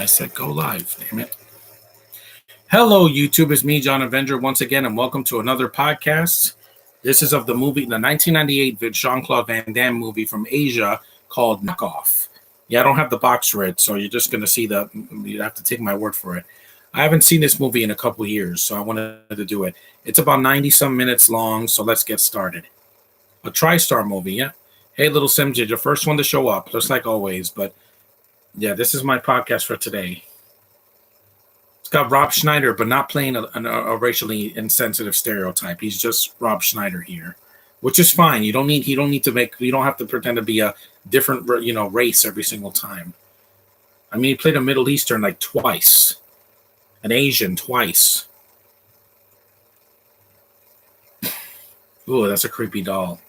said go live. Damn it. Hello, YouTube. It's me, John Avenger, once again, and welcome to another podcast. This is of the 1998 Jean-Claude Van Damme movie from Asia called Knockoff. Yeah, I don't have the box read, so you're just going to see you have to take my word for it. I haven't seen this movie in a couple years, so I wanted to do it. It's about 90-some minutes long, so let's get started. A TriStar movie, yeah? Hey, little Sims, you're the first one to show up, just like always, but yeah, this is my podcast for today. It's got Rob Schneider, but not playing a racially insensitive stereotype. He's just Rob Schneider here, which is fine. You don't have to pretend to be a different, race every single time. I mean, he played a Middle Eastern like twice, an Asian twice. Ooh, that's a creepy doll.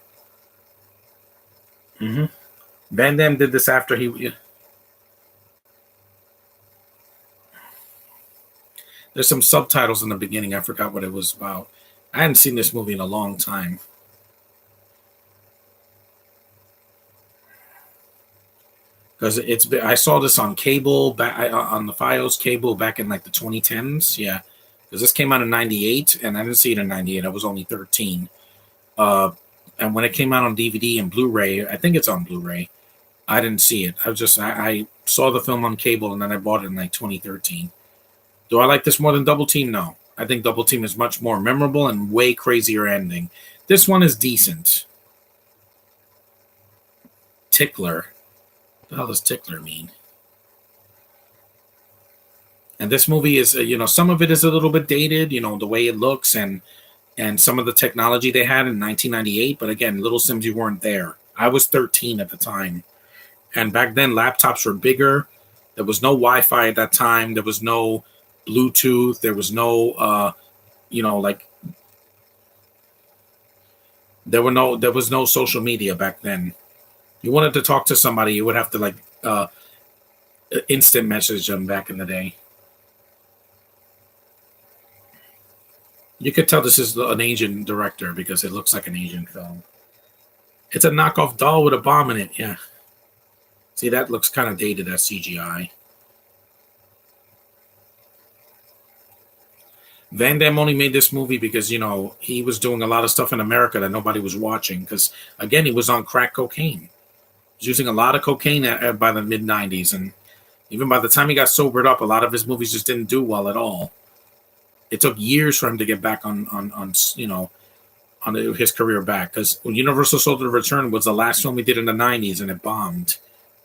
Van Damme did this after he. There's some subtitles in the beginning. I forgot what it was about. I hadn't seen this movie in a long time. Because I saw this on cable, on the Fios cable back in like the 2010s. Yeah, because this came out in 98, and I didn't see it in 98. I was only 13. And when it came out on DVD and Blu-ray, I think it's on Blu-ray, I didn't see it. I saw the film on cable, and then I bought it in like 2013. Do I like this more than Double Team? No. I think Double Team is much more memorable and way crazier ending. This one is decent. Tickler. What the hell does tickler mean? And this movie is, some of it is a little bit dated, the way it looks and some of the technology they had in 1998. But again, Little Sims, you weren't there. I was 13 at the time. And back then, laptops were bigger. There was no Wi-Fi at that time. There was no Bluetooth. There was no, there was no social media back then. You wanted to talk to somebody, you would have to instant message them back in the day. You could tell this is an Asian director because it looks like an Asian film. It's a knockoff doll with a bomb in it. Yeah. See, that looks kind of dated as CGI. Van Damme only made this movie because, he was doing a lot of stuff in America that nobody was watching. Because, again, he was on crack cocaine. He was using a lot of cocaine by the mid-90s. And even by the time he got sobered up, a lot of his movies just didn't do well at all. It took years for him to get back on his career back. Because Universal Soldier Return was the last film he did in the 90s, and it bombed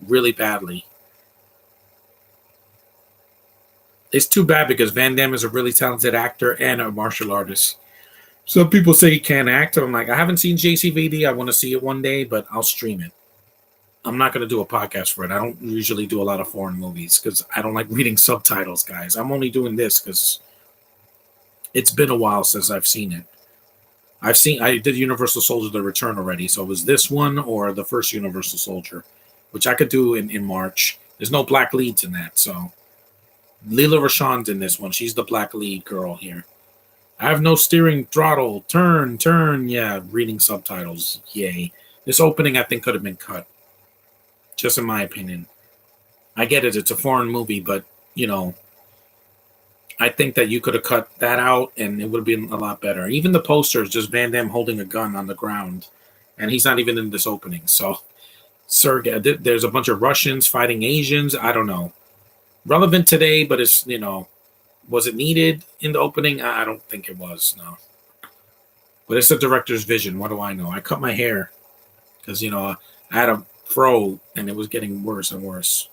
really badly. It's too bad because Van Damme is a really talented actor and a martial artist. Some people say he can't act, and I'm like, I haven't seen JCVD. I want to see it one day, but I'll stream it. I'm not going to do a podcast for it. I don't usually do a lot of foreign movies because I don't like reading subtitles, guys. I'm only doing this because it's been a while since I've seen it. I did Universal Soldier: The Return already, so it was this one or the first Universal Soldier, which I could do in March. There's no black leads in that, so. Leela Rashawn's in this one. She's the black lead girl here. I have no steering throttle. Turn. Yeah, reading subtitles. Yay. This opening, I think, could have been cut. Just in my opinion. I get it. It's a foreign movie, but, I think that you could have cut that out and it would have been a lot better. Even the poster is just Van Damme holding a gun on the ground. And he's not even in this opening. So, there's a bunch of Russians fighting Asians. I don't know. Relevant today, but it's, was it needed in the opening? I don't think it was, no. But it's the director's vision. What do I know? I cut my hair because, I had a fro and it was getting worse and worse.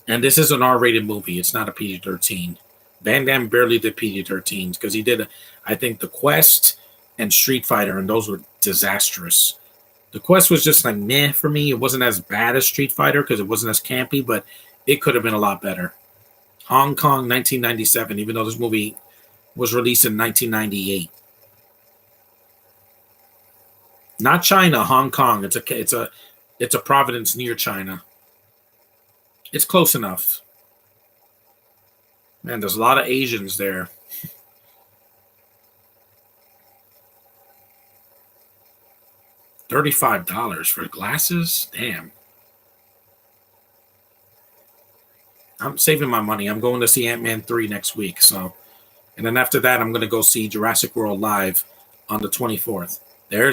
And this is an R-rated movie. It's not a PG-13. Van Damme barely did PG-13s because he did, I think, The Quest and Street Fighter, and those were disastrous. The Quest was just like meh for me. It wasn't as bad as Street Fighter because it wasn't as campy, but it could have been a lot better. Hong Kong, 1997, even though this movie was released in 1998. Not China, Hong Kong. It's a province near China. It's close enough. Man, there's a lot of Asians there. $35 for glasses? Damn. I'm saving my money. I'm going to see Ant-Man 3 next week. So, and then after that, I'm going to go see Jurassic World live on the 24th. There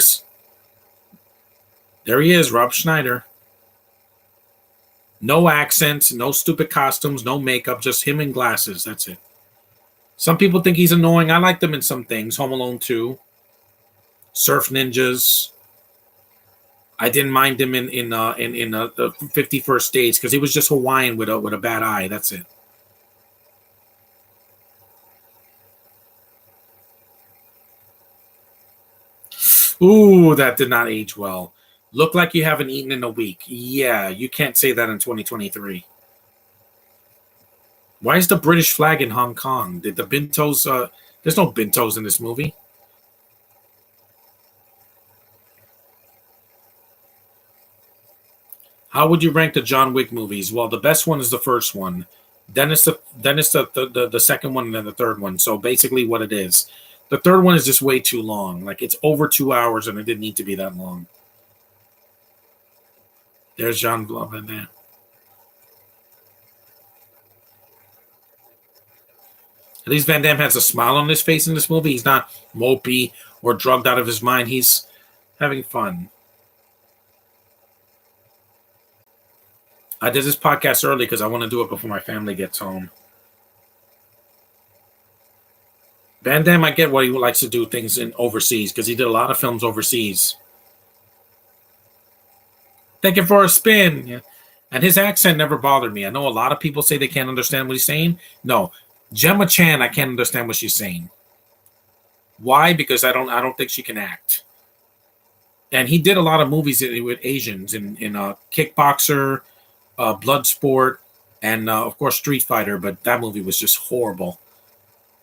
he is, Rob Schneider. No accents, no stupid costumes, no makeup, just him in glasses. That's it. Some people think he's annoying. I like them in some things. Home Alone 2, Surf Ninjas. I didn't mind him in the 51st Dates because he was just Hawaiian with a bad eye. That's it. Ooh, that did not age well. Look like you haven't eaten in a week. Yeah, you can't say that in 2023. Why is the British flag in Hong Kong? Did the Bintos? There's no Bintos in this movie. How would you rank the John Wick movies? Well, the best one is the first one. Then it's the second one, and then the third one. So basically, what it is, the third one is just way too long. Like it's over 2 hours, and it didn't need to be that long. There's Jean Blanc in there. At least Van Damme has a smile on his face in this movie. He's not mopey or drugged out of his mind. He's having fun. I did this podcast early because I want to do it before my family gets home. Van Damme, I get why he likes to do things in overseas because he did a lot of films overseas. Take it for a spin. Yeah. And his accent never bothered me. I know a lot of people say they can't understand what he's saying. No, Gemma Chan, I can't understand what she's saying. Why? Because I don't think she can act. And he did a lot of movies with Asians in Kickboxer, Bloodsport, and of course Street Fighter. But that movie was just horrible,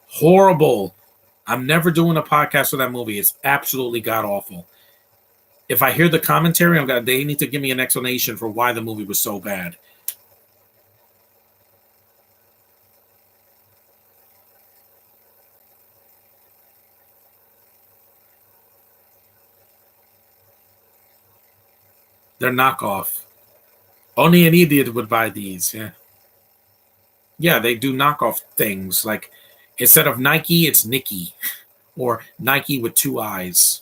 horrible. I'm never doing a podcast for that movie. It's absolutely god awful. If I hear the commentary, they need to give me an explanation for why the movie was so bad. They're knockoff. Only an idiot would buy these. Yeah. Yeah, they do knockoff things. Like instead of Nike, it's Nikki. Or Nike with two eyes.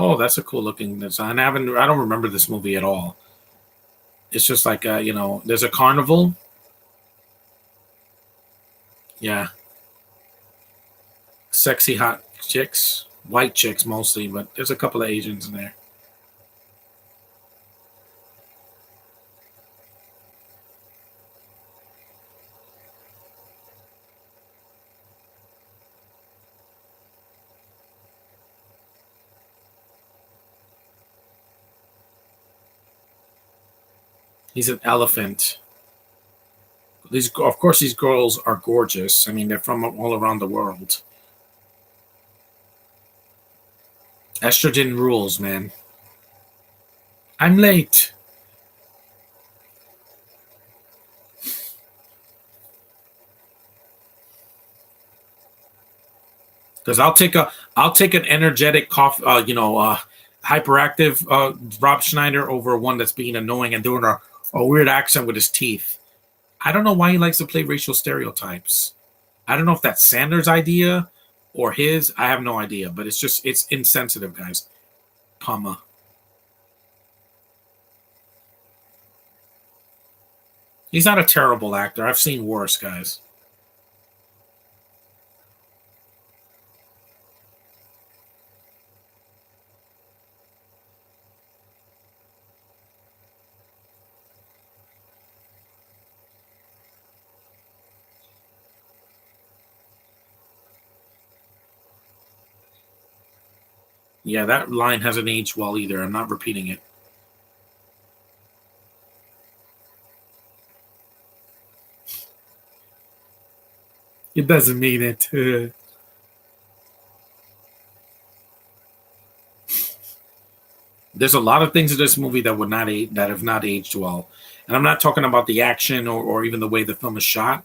Oh, that's a cool looking design. I don't remember this movie at all. It's just like there's a carnival. Yeah, sexy hot chicks, white chicks mostly, but there's a couple of Asians in there. He's an elephant. Of course, these girls are gorgeous. I mean, they're from all around the world. Estrogen rules, man. I'm late. Because I'll take an energetic hyperactive Rob Schneider over one that's being annoying and doing a weird accent with his teeth. I don't know why he likes to play racial stereotypes. I don't know if that's Sanders' idea or his. I have no idea, but it's insensitive, guys. Comma. He's not a terrible actor. I've seen worse, guys. Yeah, that line hasn't aged well either. I'm not repeating it. It doesn't mean it. There's a lot of things in this movie that would not that have not aged well, and I'm not talking about the action or even the way the film is shot.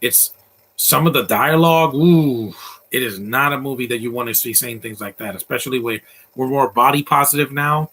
It's some of the dialogue. Ooh, it is not a movie that you want to see saying things like that, especially where we're more body positive now.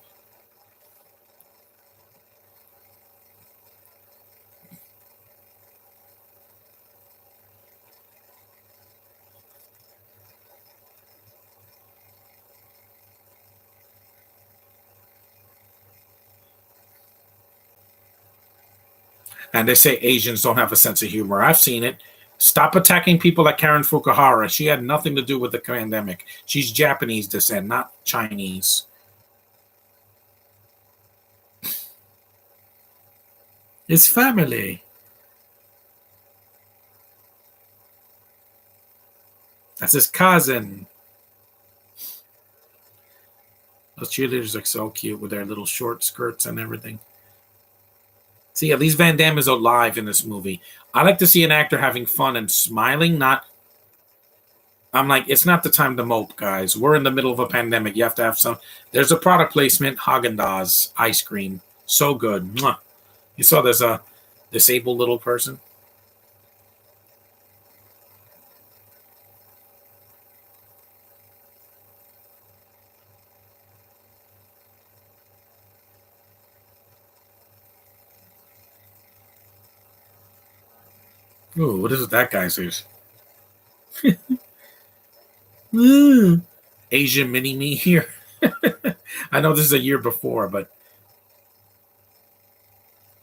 And they say Asians don't have a sense of humor. I've seen it. Stop attacking people like Karen Fukuhara. She had nothing to do with the pandemic. She's Japanese descent, not Chinese. It's family. That's his cousin. Those cheerleaders are so cute with their little short skirts and everything. See, at least Van Damme is alive in this movie. I like to see an actor having fun and smiling, not. I'm like, it's not the time to mope, guys. We're in the middle of a pandemic. You have to have some. There's a product placement, Haagen-Dazs ice cream. So good. Mwah. You saw there's a disabled little person? Ooh, what is it that guy says? Asian mini me here. I know this is a year before, but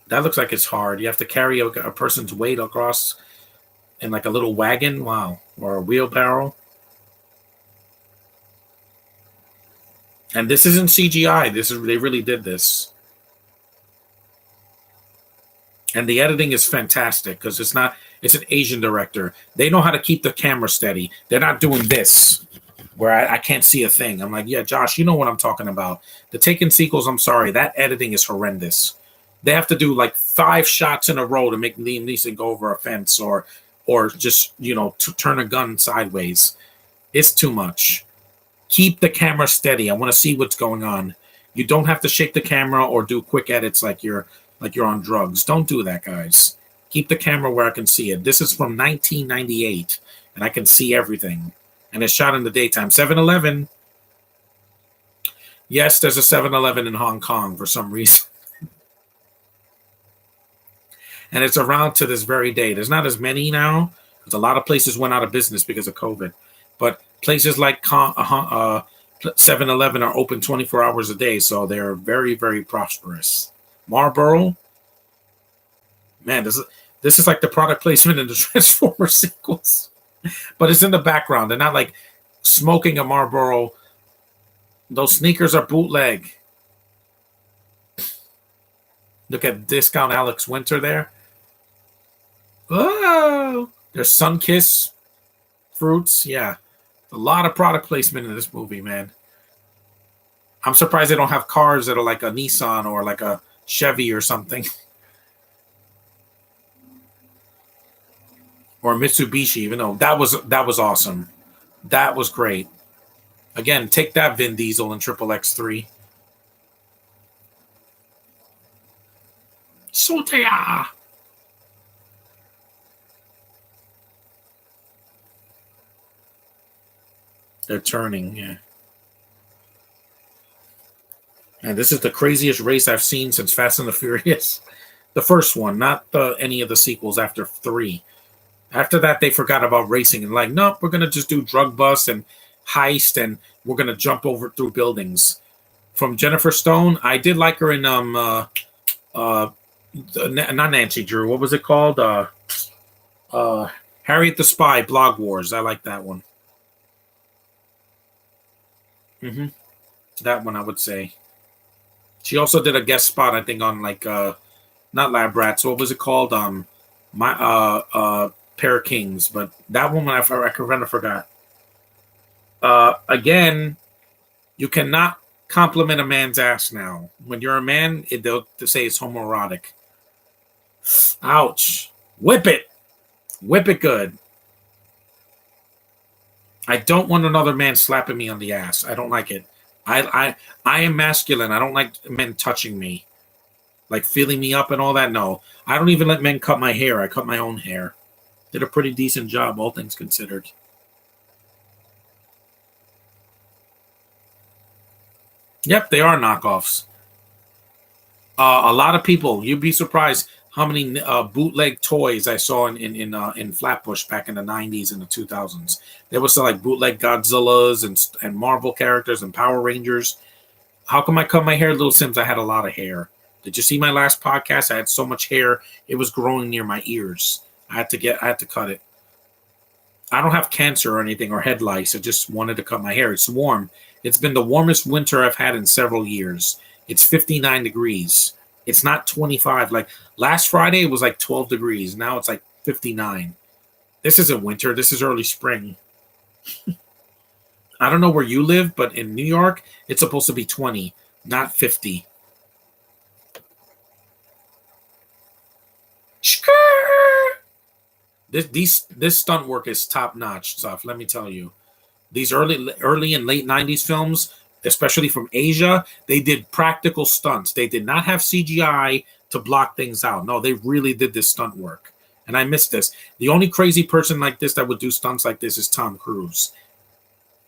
that looks like it's hard. You have to carry a person's weight across in like a little wagon. Wow. Or a wheelbarrow. And this isn't CGI. They really did this. And the editing is fantastic because it's an Asian director. They know how to keep the camera steady. They're not doing this where I can't see a thing. I'm like, yeah, Josh, you know what I'm talking about. The Taken sequels, I'm sorry, that editing is horrendous. They have to do like 5 shots in a row to make Liam Neeson go over a fence or just, to turn a gun sideways. It's too much. Keep the camera steady. I want to see what's going on. You don't have to shake the camera or do quick edits like you're on drugs. Don't do that, guys. Keep the camera where I can see it. This is from 1998, and I can see everything. And it's shot in the daytime. 7-Eleven. Yes, there's a 7-Eleven in Hong Kong for some reason. And it's around to this very day. There's not as many now, because a lot of places went out of business because of COVID. But places like 7-Eleven are open 24 hours a day, so they're very, very prosperous. Marlboro, man, this is like the product placement in the Transformers sequels, but it's in the background. They're not like smoking a Marlboro. Those sneakers are bootleg. Look at Discount Alex Winter there. Oh, there's Sunkiss fruits. Yeah, a lot of product placement in this movie, man. I'm surprised they don't have cars that are like a Nissan or like a Chevy or something. Or Mitsubishi, even though that was awesome. That was great. Again, take that, Vin Diesel and Triple X3. Sotea. They're turning, yeah. And this is the craziest race I've seen since Fast and the Furious. The first one, not any of the sequels after 3. After that, they forgot about racing and like, nope, we're going to just do drug bust and heist and we're going to jump over through buildings. From Jennifer Stone, I did like her in not Nancy Drew. What was it called? Harriet the Spy, Blog Wars. I like that one. Mm-hmm. That one, I would say. She also did a guest spot, I think, on like not Lab Rats. What was it called? My Pair of Kings. But that woman, I kind of forgot. Again, you cannot compliment a man's ass now. When you're a man, they'll say it's homoerotic. Ouch! Whip it good. I don't want another man slapping me on the ass. I don't like it. I am masculine. I don't like men touching me, like feeling me up and all that. No, I don't even let men cut my hair. I cut my own hair. Did a pretty decent job, all things considered. Yep, they are knockoffs. A lot of people. You'd be surprised how many bootleg toys I saw in Flatbush back in the '90s and the 2000s. There was like bootleg Godzillas and Marvel characters and Power Rangers. How come I cut my hair, Little Sims? I had a lot of hair. Did you see my last podcast? I had so much hair it was growing near my ears. I had to cut it. I don't have cancer or anything or head lice. I just wanted to cut my hair. It's warm. It's been the warmest winter I've had in several years. It's 59 degrees. It's not 25. Like last Friday, it was like 12 degrees. Now it's like 59. This isn't winter. This is early spring. I don't know where you live, but in New York, it's supposed to be 20, not 50. This stunt work is top notch stuff. Let me tell you, these early and late '90s films, especially from Asia, they did practical stunts. They did not have CGI to block things out. No, they really did this stunt work, and I miss this. The only crazy person like this that would do stunts like this is Tom Cruise.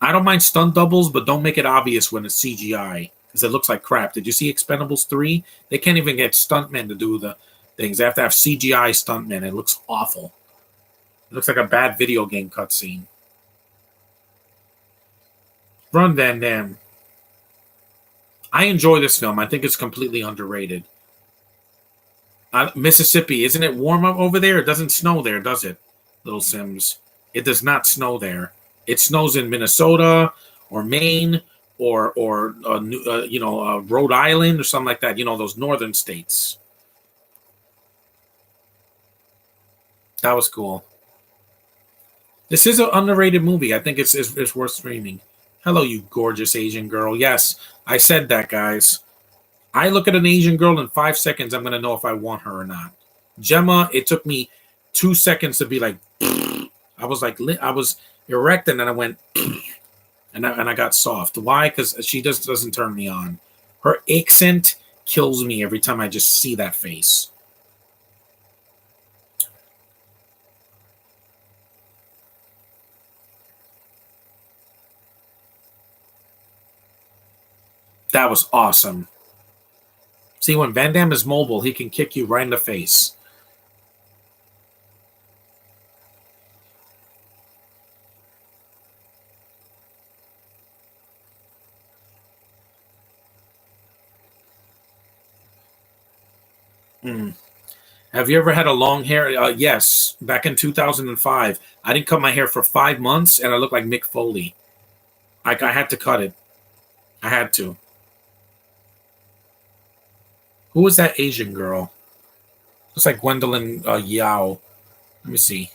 I don't mind stunt doubles, but don't make it obvious when it's CGI because it looks like crap. Did you see Expendables 3? They can't even get stuntmen to do the things. They have to have CGI stuntmen. It looks awful. It looks like a bad video game cutscene. Run, Van Damme. I enjoy this film. I think it's completely underrated. Mississippi, isn't it warm up over there? It doesn't snow there, does it, Little Sims? It does not snow there. It snows in Minnesota or Maine or Rhode Island or something like that. You know, those northern states. That was cool. This is an underrated movie. I think it's worth streaming. Hello, you gorgeous Asian girl. Yes, I said that, guys. I look at an Asian girl in 5 seconds. I'm going to know if I want her or not. Gemma, it took me 2 seconds to be like, I was erect and then I went, and I got soft. Why? Because she just doesn't turn me on. Her accent kills me every time I just see that face. That was awesome. See, when Van Damme is mobile, he can kick you right in the face. Mm. Have you ever had a long hair? Yes, back in 2005. I didn't cut my hair for 5 months, and I looked like Mick Foley. I had to cut it. I had to. Who was that Asian girl? Looks like Gwendolyn Yao. Let me see.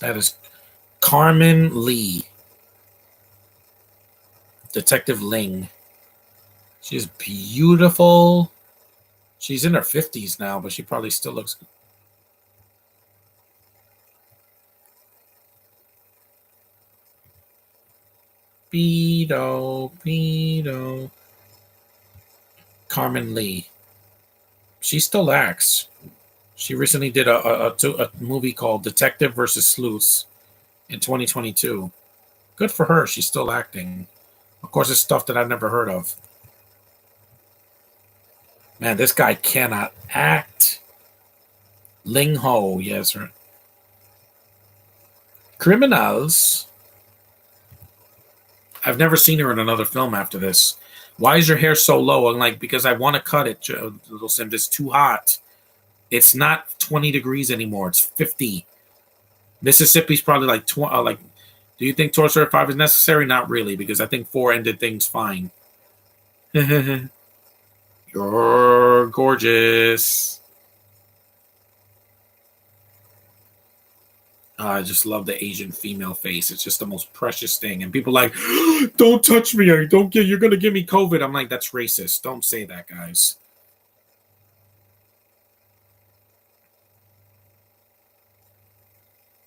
That is Carmen Lee. Detective Ling. She's beautiful. She's in her 50s now, but she probably still looks good. Pedo. Carmen Lee. She still acts. She recently did a movie called Detective versus Sleuth in 2022. Good for her. She's still acting. Of course, it's stuff that I've never heard of. Man, this guy cannot act. Ling Ho, yes, sir. Criminals. I've never seen her in another film after this. Why is your hair so low? I'm like, because I want to cut it, Little Sim. It's too hot. It's not 20 degrees anymore. It's 50. Mississippi's probably like like. Do you think Toy Story 5 is necessary? Not really, because I think 4 ended things fine. You're gorgeous. I just love the Asian female face. It's just the most precious thing. And people are like, don't touch me. Or don't get. You're gonna give me COVID. I'm like, that's racist. Don't say that, guys.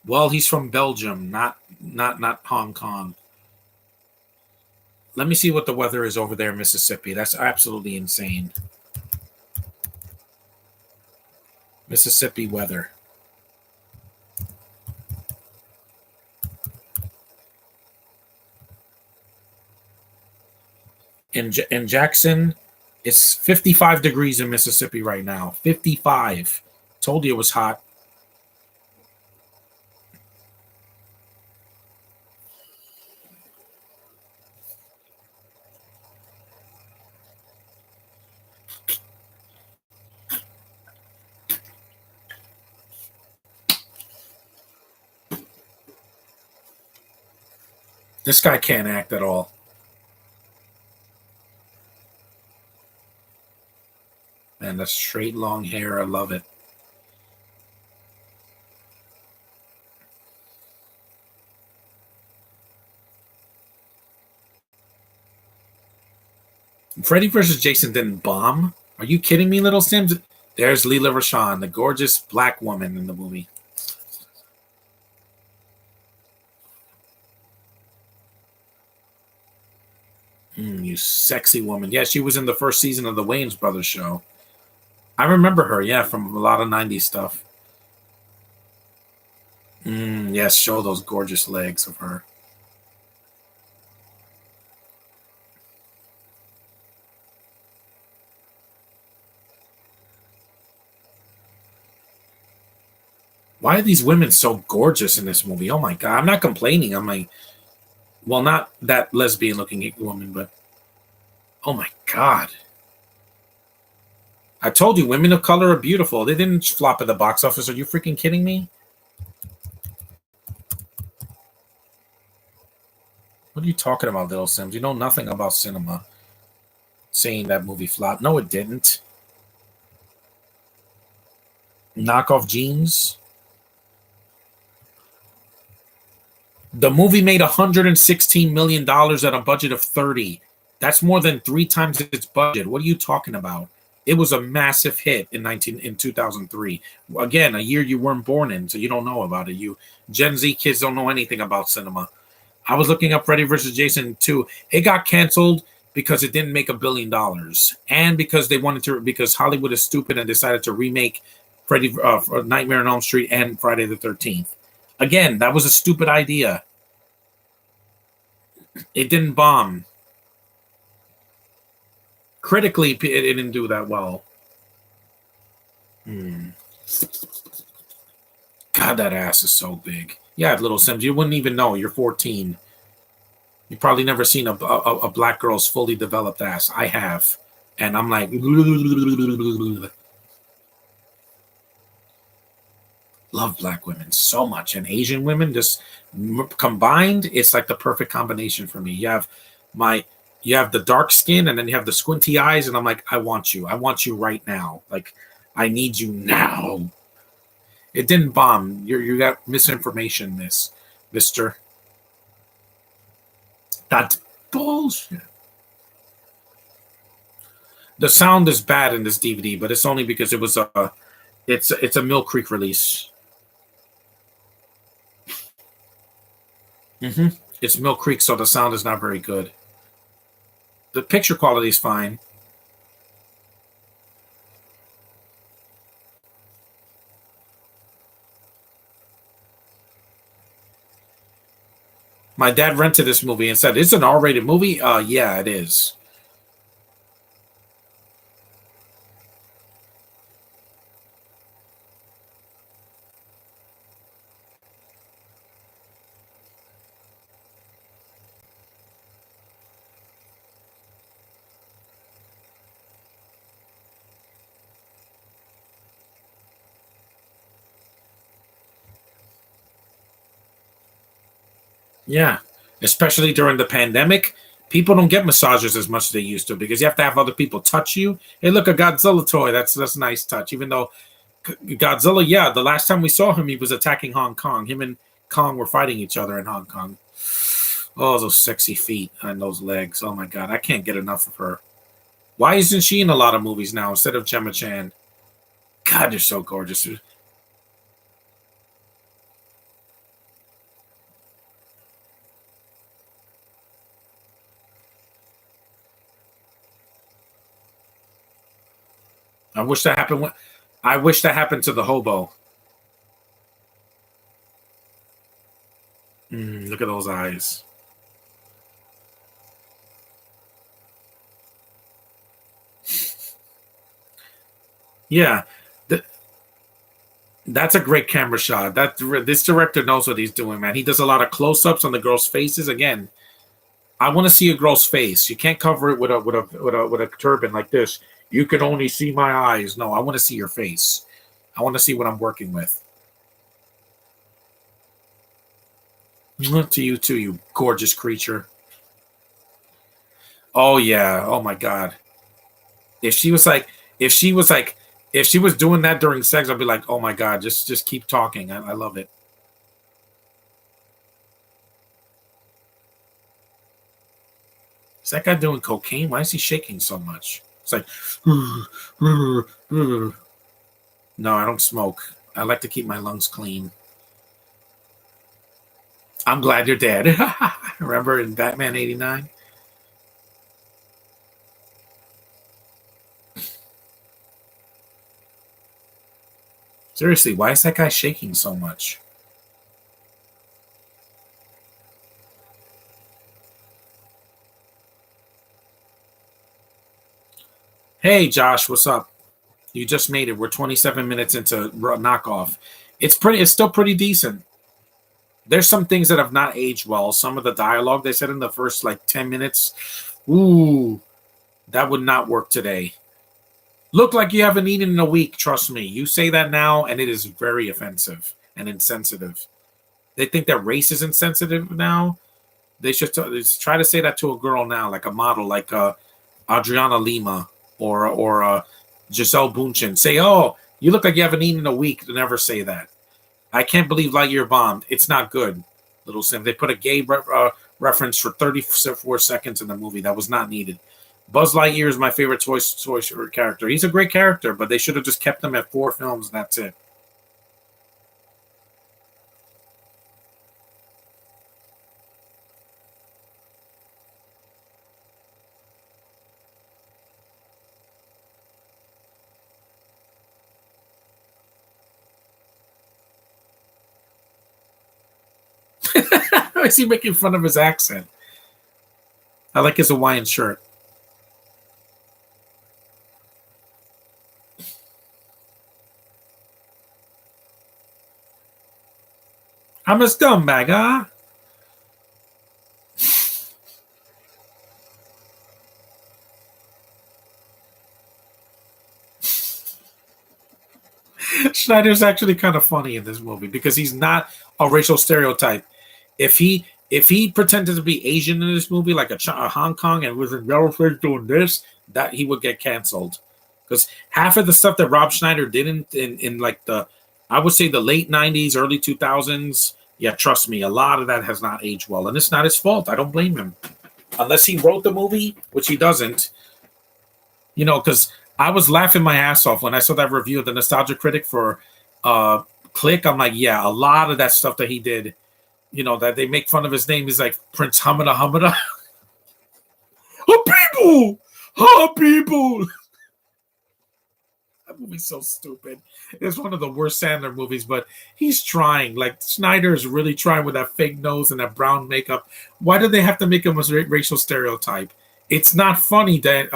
Well, he's from Belgium, not Hong Kong. Let me see what the weather is over there in Mississippi. That's absolutely insane. Mississippi weather. In Jackson, it's 55 degrees in Mississippi right now. 55. Told you it was hot. This guy can't act at all. Man, that straight long hair, I love it. Freddy versus Jason didn't bomb. Are you kidding me, Little Sims? There's Leela Rashan, the gorgeous black woman in the movie. You sexy woman. Yeah, she was in the first season of the Wayans Brothers show. I remember her, yeah, from a lot of 90s stuff. Yes, show those gorgeous legs of her. Why are these women so gorgeous in this movie? Oh my god, I'm not complaining. I'm like, well, not that lesbian looking woman, but oh my god. I told you, women of color are beautiful. They didn't flop at the box office. Are you freaking kidding me? What are you talking about, Little Sims? You know nothing about cinema. Saying that movie flopped. No, it didn't. Knockoff jeans. The movie made $116 million at a budget of 30. That's more than 3 times its budget. What are you talking about? It was a massive hit in 2003. Again, a year you weren't born in, so you don't know about it. You Gen Z kids don't know anything about cinema. I was looking up Freddy vs. Jason 2. It got canceled because it didn't make $1 billion, and because Hollywood is stupid and decided to remake Freddy Nightmare on Elm Street and Friday the 13th. Again, that was a stupid idea. It didn't bomb. Critically, it didn't do that well. God, that ass is so big. Yeah, Little Sims, you wouldn't even know. You're 14. You've probably never seen a black girl's fully developed ass. I have. And I'm like... Love black women so much. And Asian women, just combined, it's like the perfect combination for me. You have the dark skin, and then you have the squinty eyes, and I'm like, I want you. I want you right now. Like, I need you now. It didn't bomb. You got misinformation, mister. That's bullshit. The sound is bad in this DVD, but it's only because it was it's a Mill Creek release. It's Mill Creek, so the sound is not very good. The picture quality is fine. My dad rented this movie and said, "It's an R-rated movie." Yeah, it is. Yeah, especially during the pandemic, people don't get massages as much as they used to because you have to have other people touch you. Hey, look, a Godzilla toy. That's a nice touch. Even though Godzilla, yeah, the last time we saw him, he was attacking Hong Kong. Him and Kong were fighting each other in Hong Kong. Oh, those sexy feet and those legs. Oh my God, I can't get enough of her. Why isn't she in a lot of movies now instead of Gemma Chan? God, you're so gorgeous. I wish that happened. I wish that happened to the hobo. Look at those eyes. Yeah, that's a great camera shot. This director knows what he's doing, man. He does a lot of close-ups on the girls' faces. Again, I want to see a girl's face. You can't cover it with a turban like this. You can only see my eyes. No, I want to see your face. I want to see what I'm working with. To you too, you gorgeous creature. Oh yeah. Oh my God. If she was like, if she was like, if she was doing that during sex, I'd be like, oh my God, just keep talking. I love it. Is that guy doing cocaine? Why is he shaking so much? It's like, no, I don't smoke. I like to keep my lungs clean. I'm glad you're dead. Remember in Batman '89? Seriously, why is that guy shaking so much? Hey, Josh, what's up? You just made it. We're 27 minutes into knockoff. It's still pretty decent. There's some things that have not aged well. Some of the dialogue they said in the first like 10 minutes, ooh, that would not work today. Look like you haven't eaten in a week. Trust me. You say that now, and it is very offensive and insensitive. They think that race is insensitive now. They should try to say that to a girl now, like a model, like Adriana Lima or Giselle Bundchen. Say, "Oh, you look like you haven't eaten in a week." To never say that. I can't believe Lightyear bombed. It's not good. Little Sim. They put a gay reference for 34 seconds in the movie. That was not needed. Buzz Lightyear is my favorite Toy Story character. He's a great character, but they should have just kept him at 4 films and that's it. Is he making fun of his accent? I like his Hawaiian shirt. I'm a scumbag, huh? Schneider's actually kind of funny in this movie because he's not a racial stereotype. If he pretended to be Asian in this movie, like a Hong Kong, and was in yellowface doing this, that he would get canceled. Because half of the stuff that Rob Schneider did in like I would say the late '90s, early 2000s, yeah, trust me, a lot of that has not aged well, and it's not his fault. I don't blame him, unless he wrote the movie, which he doesn't. Because I was laughing my ass off when I saw that review of the Nostalgia Critic for Click. I'm like, yeah, a lot of that stuff that he did, that they make fun of his name. He's like Prince Hamada Hamada. Oh, people! Oh, people! That movie's so stupid. It's one of the worst Sandler movies, but he's trying. Like, Snyder is really trying with that fake nose and that brown makeup. Why do they have to make him a racial stereotype? It's not funny that,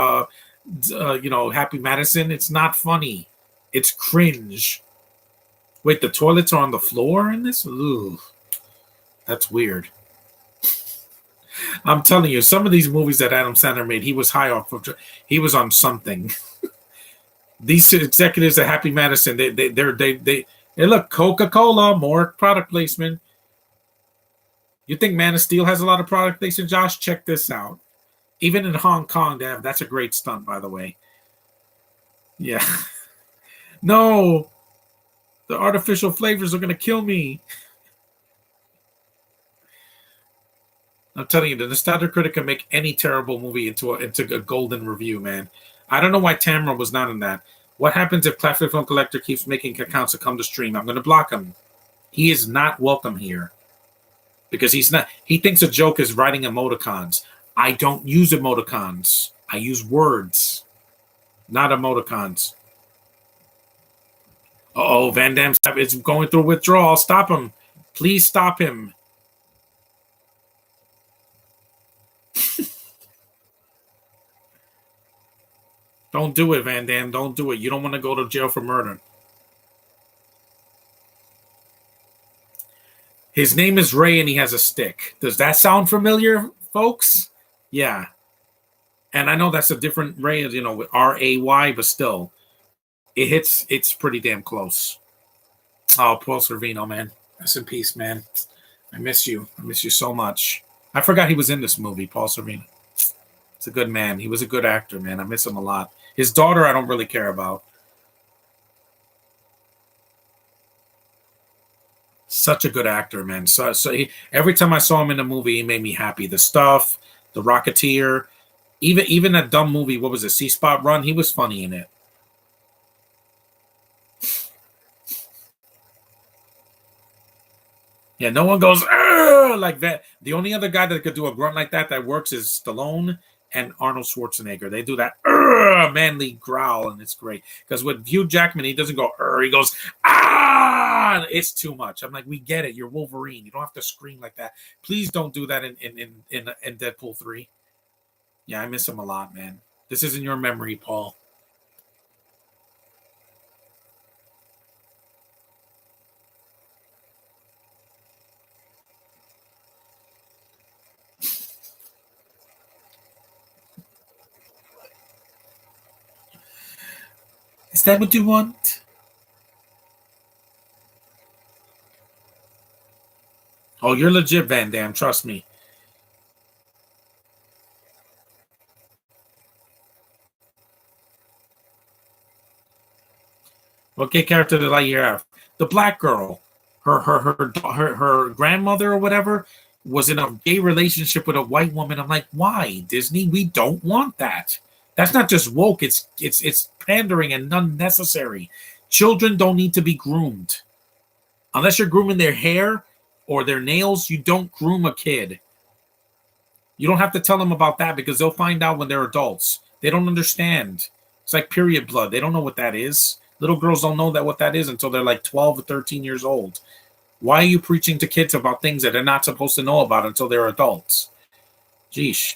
Happy Madison. It's not funny. It's cringe. Wait, the toilets are on the floor in this? Ooh, that's weird. I'm telling you, some of these movies that Adam Sandler made, he was high off of. He was on something. These executives at Happy Madison, they look, Coca-Cola, more product placement. You think Man of Steel has a lot of product placement, Josh? Check this out. Even in Hong Kong, that's a great stunt, by the way. Yeah. No, the artificial flavors are gonna kill me. I'm telling you, the Nostalgia Critic can make any terrible movie into a golden review, man. I don't know why Tamra was not in that. What happens if Classic Film Collector keeps making accounts to come to stream? I'm going to block him. He is not welcome here because he's not. He thinks a joke is writing emoticons. I don't use emoticons. I use words, not emoticons. Oh, Van Damme is going through withdrawal. Stop him. Please stop him. Don't do it, Van Damme. Don't do it. You don't want to go to jail for murder. His name is Ray and he has a stick. Does that sound familiar, folks? Yeah. And I know that's a different Ray, with Ray, but still, it's pretty damn close. Oh, Paul Sorvino, man. Rest in peace, man. I miss you. I miss you so much. I forgot he was in this movie, Paul Sorvino. It's a good man. He was a good actor, man. I miss him a lot. His daughter, I don't really care about. Such a good actor, man. Every time I saw him in a movie, he made me happy. The Stuff, The Rocketeer, even that dumb movie. What was it? C Spot Run. He was funny in it. Yeah, no one goes like that. The only other guy that could do a grunt like that works is Stallone and Arnold Schwarzenegger. They do that manly growl, and it's great. Because with Hugh Jackman, he doesn't go he goes ah. It's too much. I'm like, we get it. You're Wolverine. You don't have to scream like that. Please don't do that in Deadpool 3. Yeah, I miss him a lot, man. This isn't your memory, Paul. Is that what you want? Oh, you're legit, Van Damme. Trust me. What gay character did I hear of? The black girl. Her grandmother or whatever was in a gay relationship with a white woman. I'm like, why, Disney? We don't want that. That's not just woke. It's pandering and unnecessary. Children don't need to be groomed. Unless you're grooming their hair or their nails, you don't groom a kid. You don't have to tell them about that because they'll find out when they're adults. They don't understand. It's like period blood. They don't know what that is. Little girls don't know what that is until they're like 12 or 13 years old. Why are you preaching to kids about things that they're not supposed to know about until they're adults? Geesh.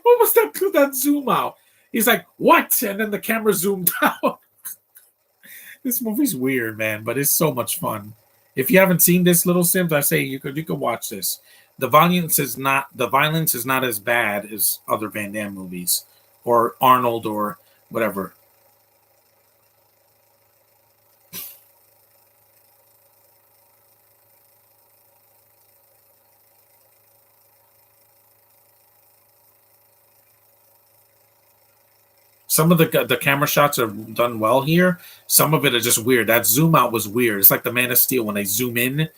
what was that zoom out? He's like, what? And then the camera zoomed out. This movie's weird, man, but it's so much fun. If you haven't seen this, Little Sims, I say you could watch this. The violence is not as bad as other Van Damme movies or Arnold or whatever. Some of the camera shots are done well here. Some of it is just weird. That zoom out was weird. It's like the Man of Steel when they zoom in.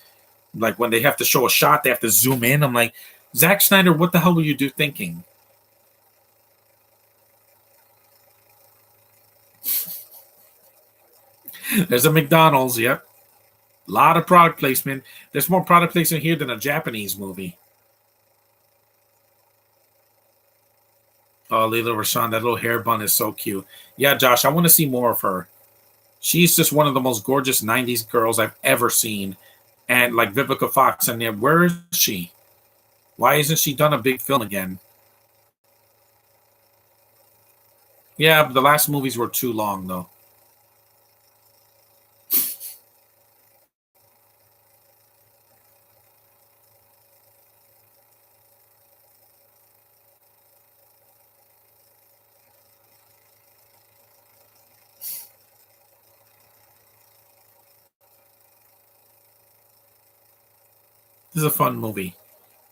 Like when they have to show a shot, they have to zoom in. I'm like, Zack Snyder, what the hell were you thinking? There's a McDonald's, yep. A lot of product placement. There's more product placement here than a Japanese movie. Oh, Leila Rashawn, that little hair bun is so cute. Yeah, Josh, I want to see more of her. She's just one of the most gorgeous 90s girls I've ever seen. And like Vivica Fox, and then where is she? Why isn't she done a big film again? Yeah, but the last movies were too long, though. This is a fun movie.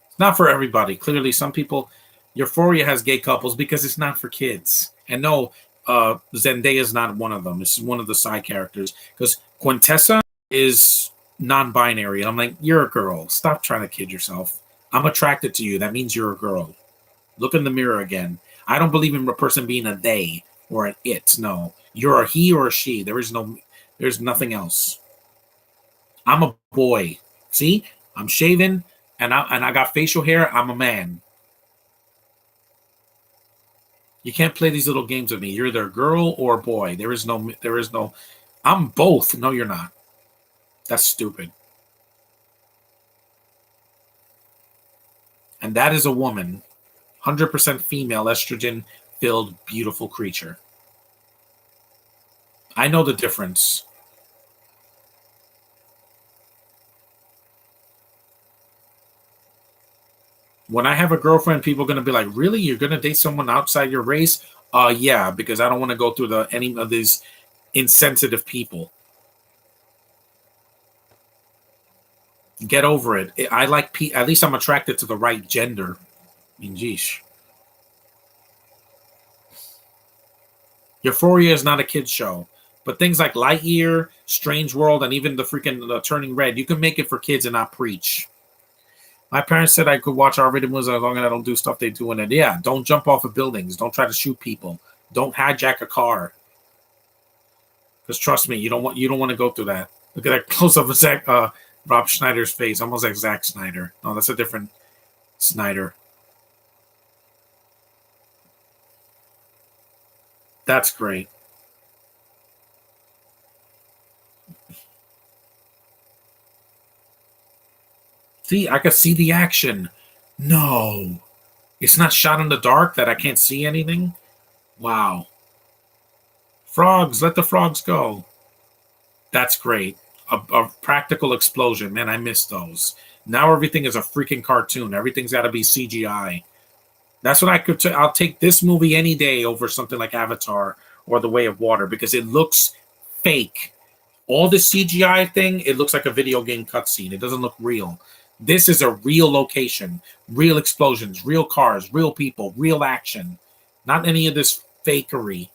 It's not for everybody. Clearly, some people, Euphoria has gay couples because it's not for kids. And no, Zendaya is not one of them. This is one of the side characters because Quintessa is non-binary. I'm like, you're a girl. Stop trying to kid yourself. I'm attracted to you. That means you're a girl. Look in the mirror again. I don't believe in a person being a they or an it. No, you're a he or a she. There's nothing else. I'm a boy. See, I'm shaven and I got facial hair. I'm a man. You can't play these little games with me. You're either a girl or a boy. There is no. I'm both. No, you're not. That's stupid. And that is a woman, 100% female, estrogen filled, beautiful creature. I know the difference. When I have a girlfriend, people are gonna be like, "Really? You're gonna date someone outside your race?" Yeah, because I don't want to go through any of these insensitive people. Get over it. I like at least I'm attracted to the right gender. I mean, geesh. Euphoria is not a kids show, but things like Lightyear, Strange World, and even the freaking Turning Red, you can make it for kids and not preach. My parents said I could watch R-rated movies as long as I don't do stuff they do in it. Yeah, don't jump off of buildings. Don't try to shoot people. Don't hijack a car. Because trust me, you don't want to go through that. Look at that close up of Rob Schneider's face, almost like Zack Snyder. No, that's a different Snyder. That's great. See, I can see the action. No, it's not shot in the dark that I can't see anything. Wow, frogs, let the frogs go. That's great. A practical explosion, man. I miss those. Now everything is a freaking cartoon. Everything's got to be CGI. That's what I could. I'll take this movie any day over something like Avatar or The Way of Water because it looks fake. All the CGI thing, it looks like a video game cutscene. It doesn't look real. This is a real location, real explosions, real cars, real people, real action. Not any of this fakery.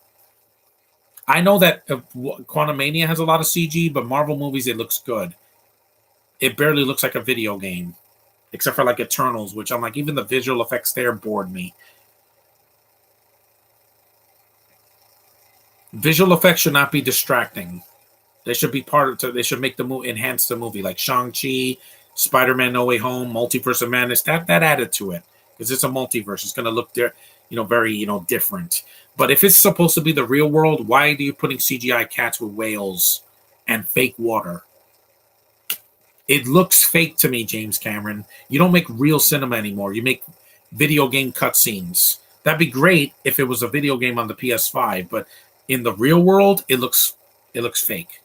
I know that Quantumania has a lot of CG, but Marvel movies it looks good. It barely looks like a video game, except for like Eternals, which I'm like even the visual effects there bored me. Visual effects should not be distracting. They should be part of. They should make the movie enhance the movie, like Shang-Chi, Spider-Man: No Way Home, Multiverse of Madness. That added to it because it's a multiverse. It's going to look there, very different. But if it's supposed to be the real world, why are you putting CGI cats with whales and fake water? It looks fake to me, James Cameron. You don't make real cinema anymore. You make video game cutscenes. That'd be great if it was a video game on the PS5, but in the real world, it looks fake.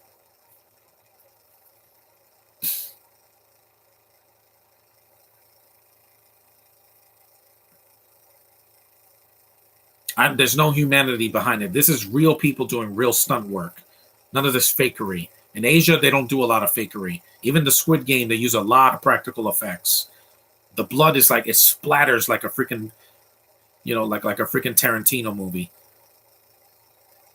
There's no humanity behind it. This is real people doing real stunt work. None of this fakery. In Asia, they don't do a lot of fakery. Even the Squid Game, they use a lot of practical effects. The blood is like it splatters like a freaking, like a freaking Tarantino movie.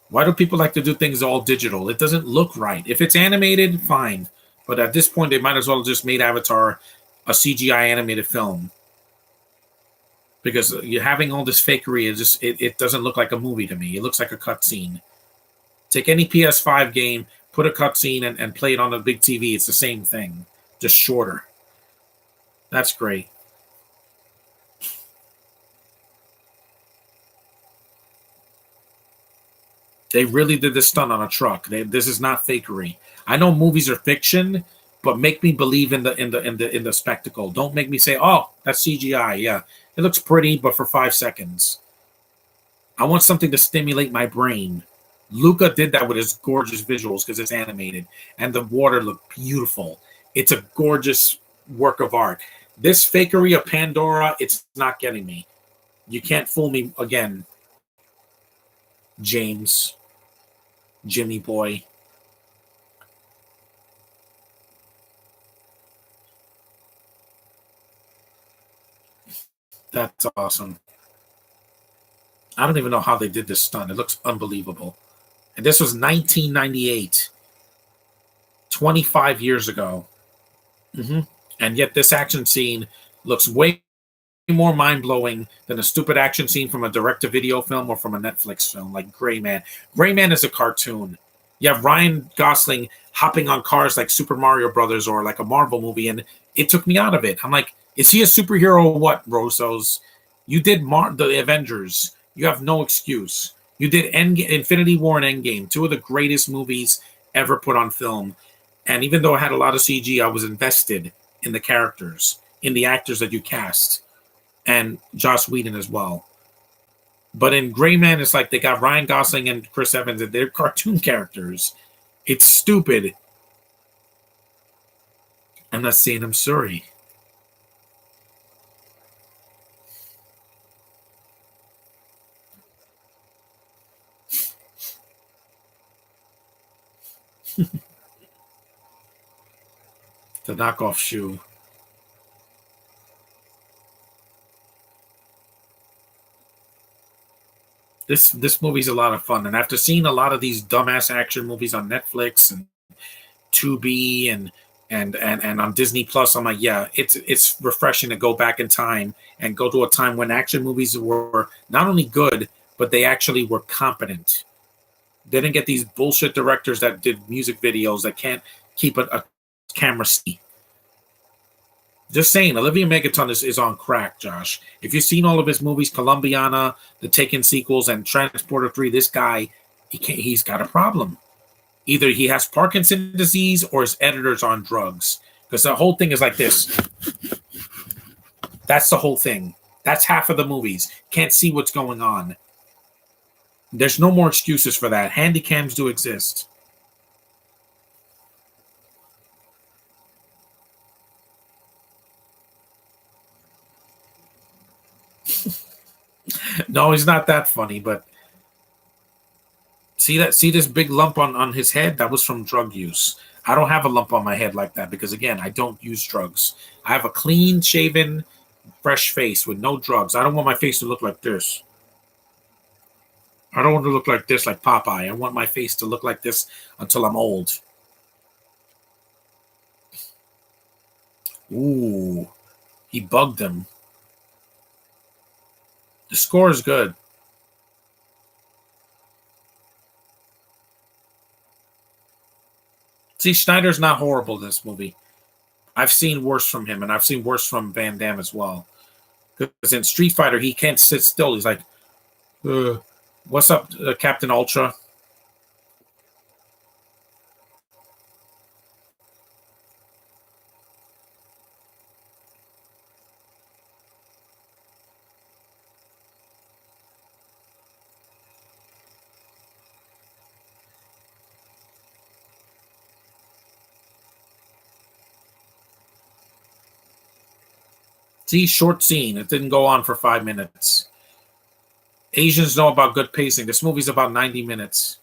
Why do people like to do things all digital? It doesn't look right. If it's animated, fine. But at this point, they might as well have just made Avatar a CGI animated film because you're having all this fakery. It doesn't look like a movie to me. It looks like a cutscene. Take any PS5 game, put a cutscene, and play it on a big TV. It's the same thing, just shorter. That's great. They really did this stunt on a truck. This is not fakery. I know movies are fiction, but make me believe in the spectacle. Don't make me say, "Oh, that's CGI." Yeah, it looks pretty, but for 5 seconds. I want something to stimulate my brain. Luca did that with his gorgeous visuals because it's animated, and the water looked beautiful. It's a gorgeous work of art. This fakery of Pandora, it's not getting me. You can't fool me again, James, Jimmy boy. That's awesome. I don't even know how they did this stunt. It looks unbelievable. And this was 1998, 25 years ago. hmm And yet this action scene looks way more mind blowing than a stupid action scene from a direct to video film or from a Netflix film like Gray Man. Gray Man is a cartoon. You have Ryan Gosling hopping on cars like Super Mario Brothers or like a Marvel movie, and it took me out of it. I'm like, is he a superhero or what, Rosos? You did the Avengers. You have no excuse. You did Infinity War and Endgame, two of the greatest movies ever put on film. And even though I had a lot of CG, I was invested in the characters, in the actors that you cast, and Joss Whedon as well. But in Gray Man, it's like they got Ryan Gosling and Chris Evans, and they're cartoon characters. It's stupid. I'm not saying I'm sorry. The knockoff shoe. This movie's a lot of fun, and after seeing a lot of these dumbass action movies on Netflix and Tubi and on Disney Plus, I'm like, yeah, it's refreshing to go back in time and go to a time when action movies were not only good, but they actually were competent. They didn't get these bullshit directors that did music videos that can't keep a camera steady. Just saying, Olivia Megaton is on crack, Josh. If you've seen all of his movies, Columbiana, the Taken sequels, and Transporter 3, this guy, he's got a problem. Either he has Parkinson's disease or his editor's on drugs. Because the whole thing is like this. That's the whole thing. That's half of the movies. Can't see what's going on. There's no more excuses for that. Handycams do exist. No, he's not that funny, but see this big lump on his head? That was from drug use. I don't have a lump on my head like that because again, I don't use drugs. I have a clean shaven, fresh face with no drugs. I don't want my face to look like this. I don't want to look like this like Popeye. I want my face to look like this until I'm old. Ooh, he bugged him. The score is good. See, Schneider's not horrible in this movie. I've seen worse from him, and I've seen worse from Van Damme as well. Because in Street Fighter, he can't sit still. He's like, "What's up, Captain Ultra?" See, short scene. It didn't go on for 5 minutes. Asians know about good pacing. This movie's about 90 minutes.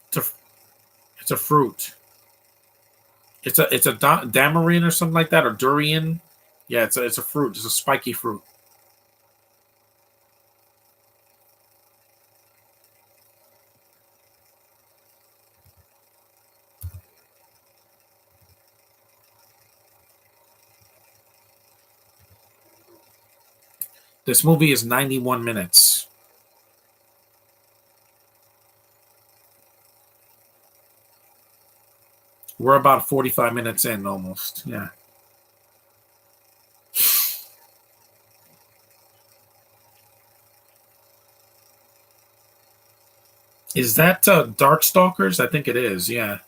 It's a, it's a fruit. It's a damarin or something like that, or durian. Yeah, it's a fruit. It's a spiky fruit. This movie is 91 minutes. We're about 45 minutes in almost. Yeah. Is that Darkstalkers? I think it is. Yeah.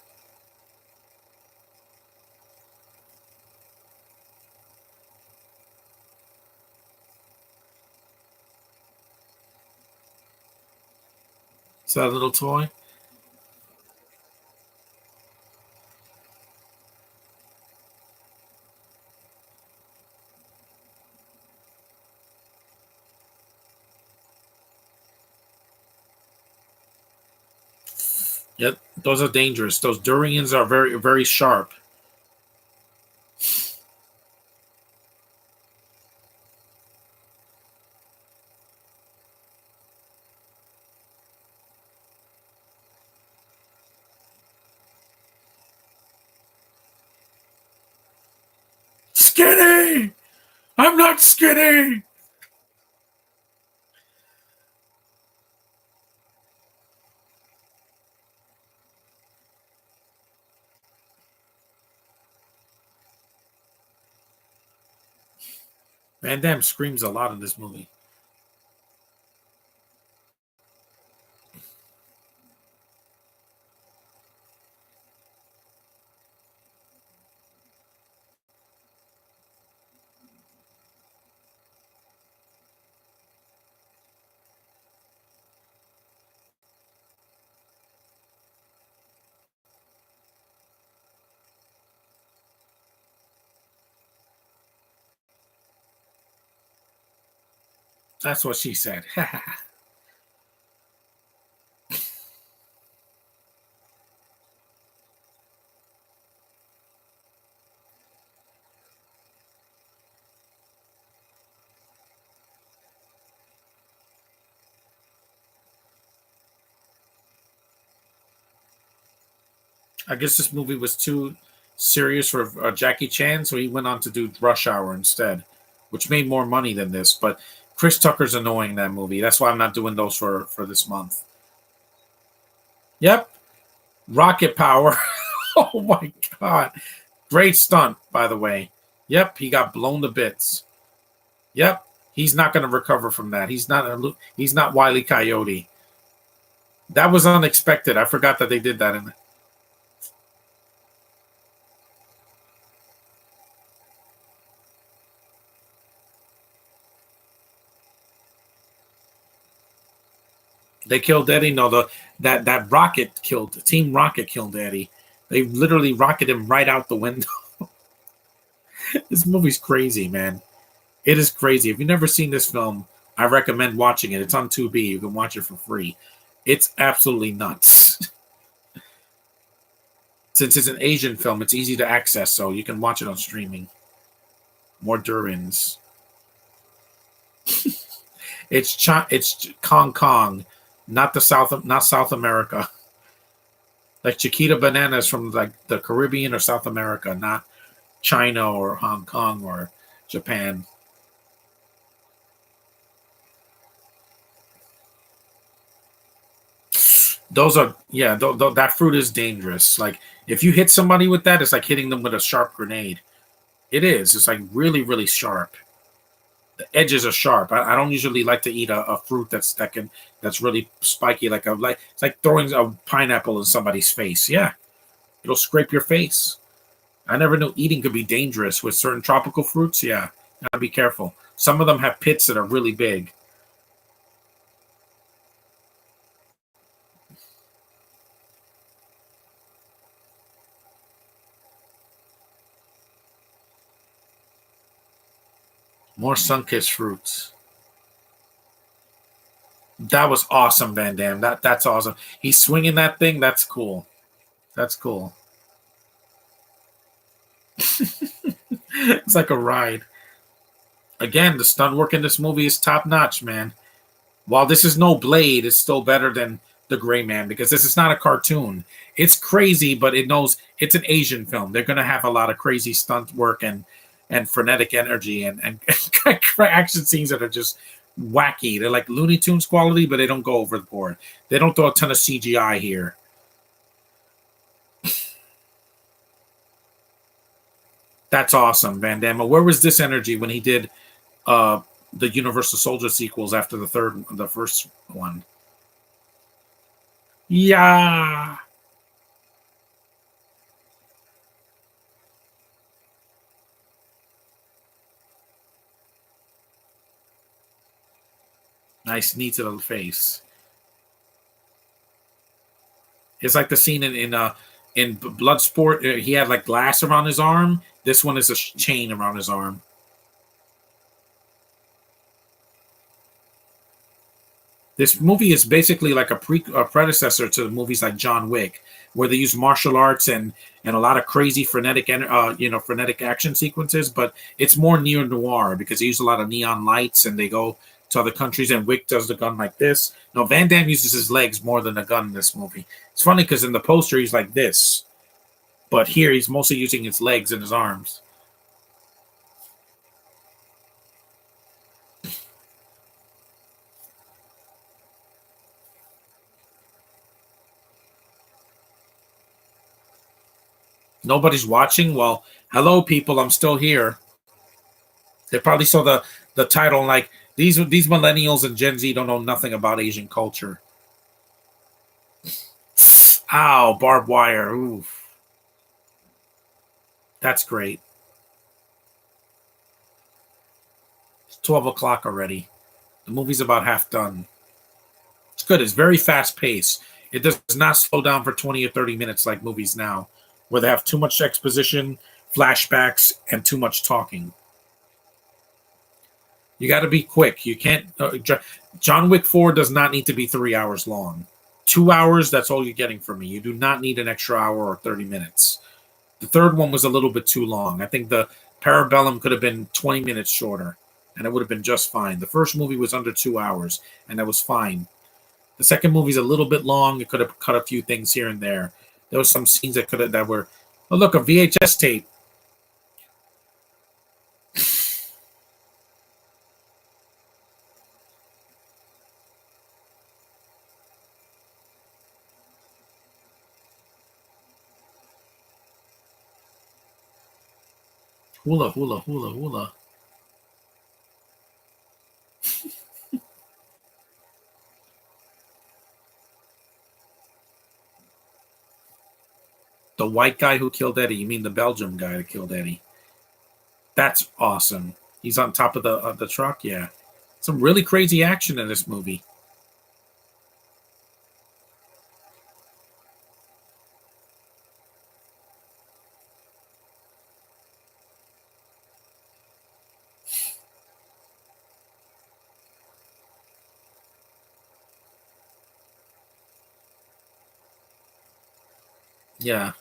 Is that a little toy? Yep. Those are dangerous. Those durians are very, very sharp. skinny. Van Damme screams a lot in this movie. That's what she said. I guess this movie was too serious for Jackie Chan, so he went on to do Rush Hour instead, which made more money than this. But Chris Tucker's annoying, that movie. That's why I'm not doing those for this month. Yep, rocket power. Oh my god, great stunt, by the way. Yep, he got blown to bits. Yep, he's not going to recover from that. He's not Wile E. Coyote. That was unexpected. I forgot that they did that in. They killed Eddie. No, that rocket killed Team Rocket killed Eddie. They literally rocketed him right out the window. This movie's crazy, man. It is crazy. If you've never seen this film, I recommend watching it. It's on Tubi. You can watch it for free. It's absolutely nuts. Since it's an Asian film, it's easy to access, so you can watch it on streaming. More Durins. It's Hong Kong, not South America. Like Chiquita Bananas from like the Caribbean or South America, not China or Hong Kong or Japan. Those are that fruit is dangerous. Like if you hit somebody with that, it's like hitting them with a sharp grenade. It is. It's like really, really sharp. The edges are sharp. I don't usually like to eat a fruit that's really spiky. It's like throwing a pineapple in somebody's face. Yeah, it'll scrape your face. I never knew eating could be dangerous with certain tropical fruits. Yeah, gotta be careful. Some of them have pits that are really big. More sun-kissed fruits. That was awesome, Van Damme. That's awesome. He's swinging that thing. That's cool. That's cool. It's like a ride. Again, the stunt work in this movie is top notch, man. While this is no Blade, it's still better than The Gray Man because this is not a cartoon. It's crazy, but it knows it's an Asian film. They're gonna have a lot of crazy stunt work and frenetic energy and action scenes that are just wacky. They're like Looney Tunes quality, but they don't go overboard. They don't throw a ton of CGI here. That's awesome, Van Damme. Where was this energy when he did the Universal Soldier sequels after the first one? Yeah. Nice knee to the face. It's like the scene in Bloodsport. He had like glass around his arm. This one is a chain around his arm. This movie is basically like a predecessor to movies like John Wick, where they use martial arts and a lot of crazy frenetic action sequences. But it's more neo noir because they use a lot of neon lights and they go to other countries. And Wick does the gun like this. No, Van Damme uses his legs more than a gun in this movie. It's funny because in the poster he's like this, but here he's mostly using his legs and his arms. Nobody's watching. Well, hello, people. I'm still here. They probably saw the title and like these millennials and Gen Z don't know nothing about Asian culture. Ow, barbed wire. Oof, that's great. It's 12 o'clock already. The movie's about half done. It's good. It's very fast paced. It does not slow down for 20 or 30 minutes like movies now, where they have too much exposition, flashbacks, and too much talking. You got to be quick. You can't. John Wick 4 does not need to be 3 hours long. 2 hours, that's all you're getting from me. You do not need an extra hour or 30 minutes. The third one was a little bit too long. I think the Parabellum could have been 20 minutes shorter, and it would have been just fine. The first movie was under 2 hours, and that was fine. The second movie's a little bit long. It could have cut a few things here and there. There was some scenes that were, oh look, a VHS tape. Hula, hula, hula, hula. The white guy who killed Eddie. You mean the Belgium guy that killed Eddie? That's awesome. He's on top of the truck. Yeah, some really crazy action in this movie. Yeah,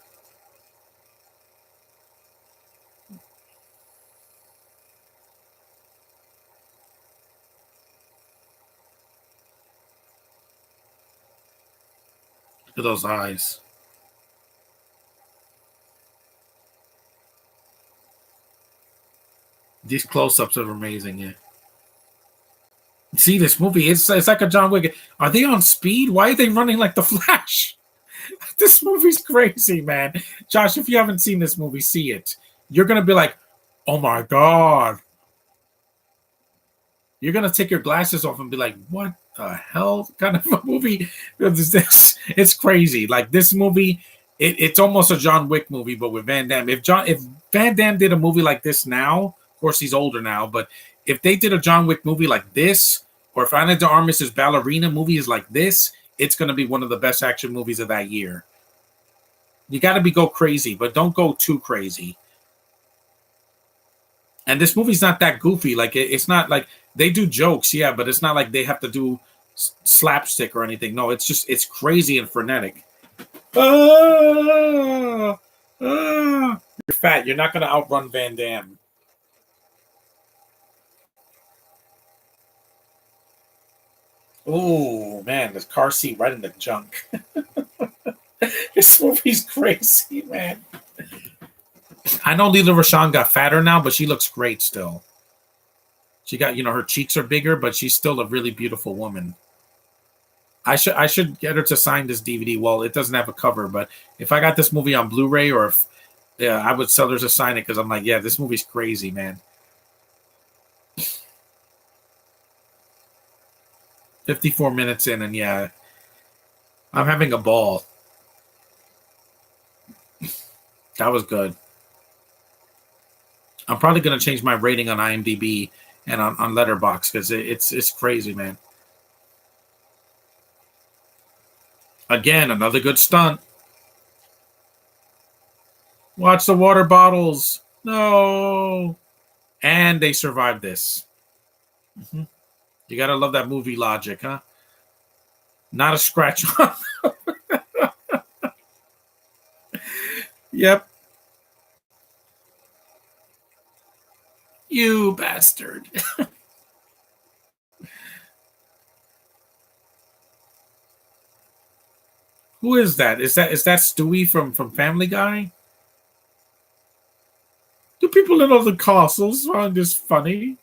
look at those eyes. These close-ups are amazing. Yeah. See this movie? It's like a John Wick. Are they on speed? Why are they running like the Flash? This movie's crazy, man. Josh, if you haven't seen this movie, see it. You're gonna be like, oh my god. You're gonna take your glasses off and be like, what the hell kind of a movie is this? It's crazy. Like this movie, it's almost a John Wick movie, but with Van Damme. If Van Damme did a movie like this now, of course he's older now, but if they did a John Wick movie like this, or if Ana de Armas' ballerina movie is like this, it's gonna be one of the best action movies of that year. You got to be go crazy, but don't go too crazy. And this movie's not that goofy. Like it's not like they do jokes, yeah, but it's not like they have to do slapstick or anything. No, it's crazy and frenetic. Ah, you're fat. You're not gonna outrun Van Damme. Oh man, the car seat right in the junk. This movie's crazy, man. I know Lila Rashawn got fatter now, but she looks great still. She got, her cheeks are bigger, but she's still a really beautiful woman. I should get her to sign this DVD. Well, it doesn't have a cover, but if I got this movie on Blu-ray or if yeah, I would sell her to sign it because I'm like, yeah, this movie's crazy, man. 54 minutes in, and yeah, I'm having a ball. That was good. I'm probably gonna change my rating on IMDb and on Letterboxd because it's crazy, man. Again, another good stunt. Watch the water bottles. No. And they survived this. Mhm. You gotta love that movie logic, huh? Not a scratch on. Yep. You bastard. Who is that? Is that Stewie from Family Guy? Do people in other castles find this funny?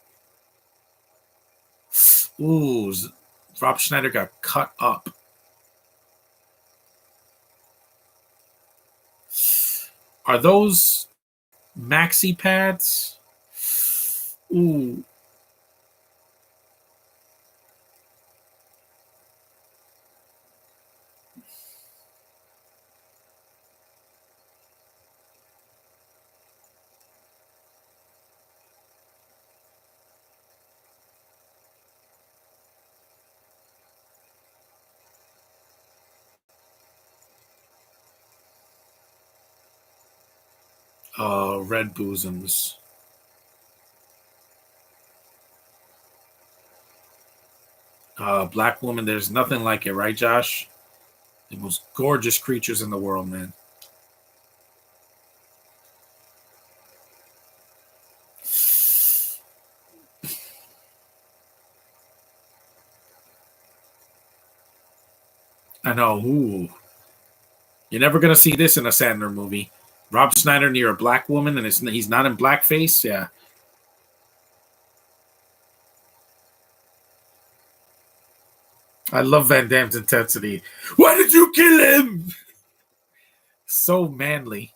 Ooh, Rob Schneider got cut up. Are those maxi pads? Ooh, red bosoms. Black woman. There's nothing like it, right, Josh? The most gorgeous creatures in the world, man. I know. Ooh, you're never gonna see this in a Sandler movie. Rob Schneider near a black woman, and he's not in blackface. Yeah, I love Van Damme's intensity. Why did you kill him? So manly.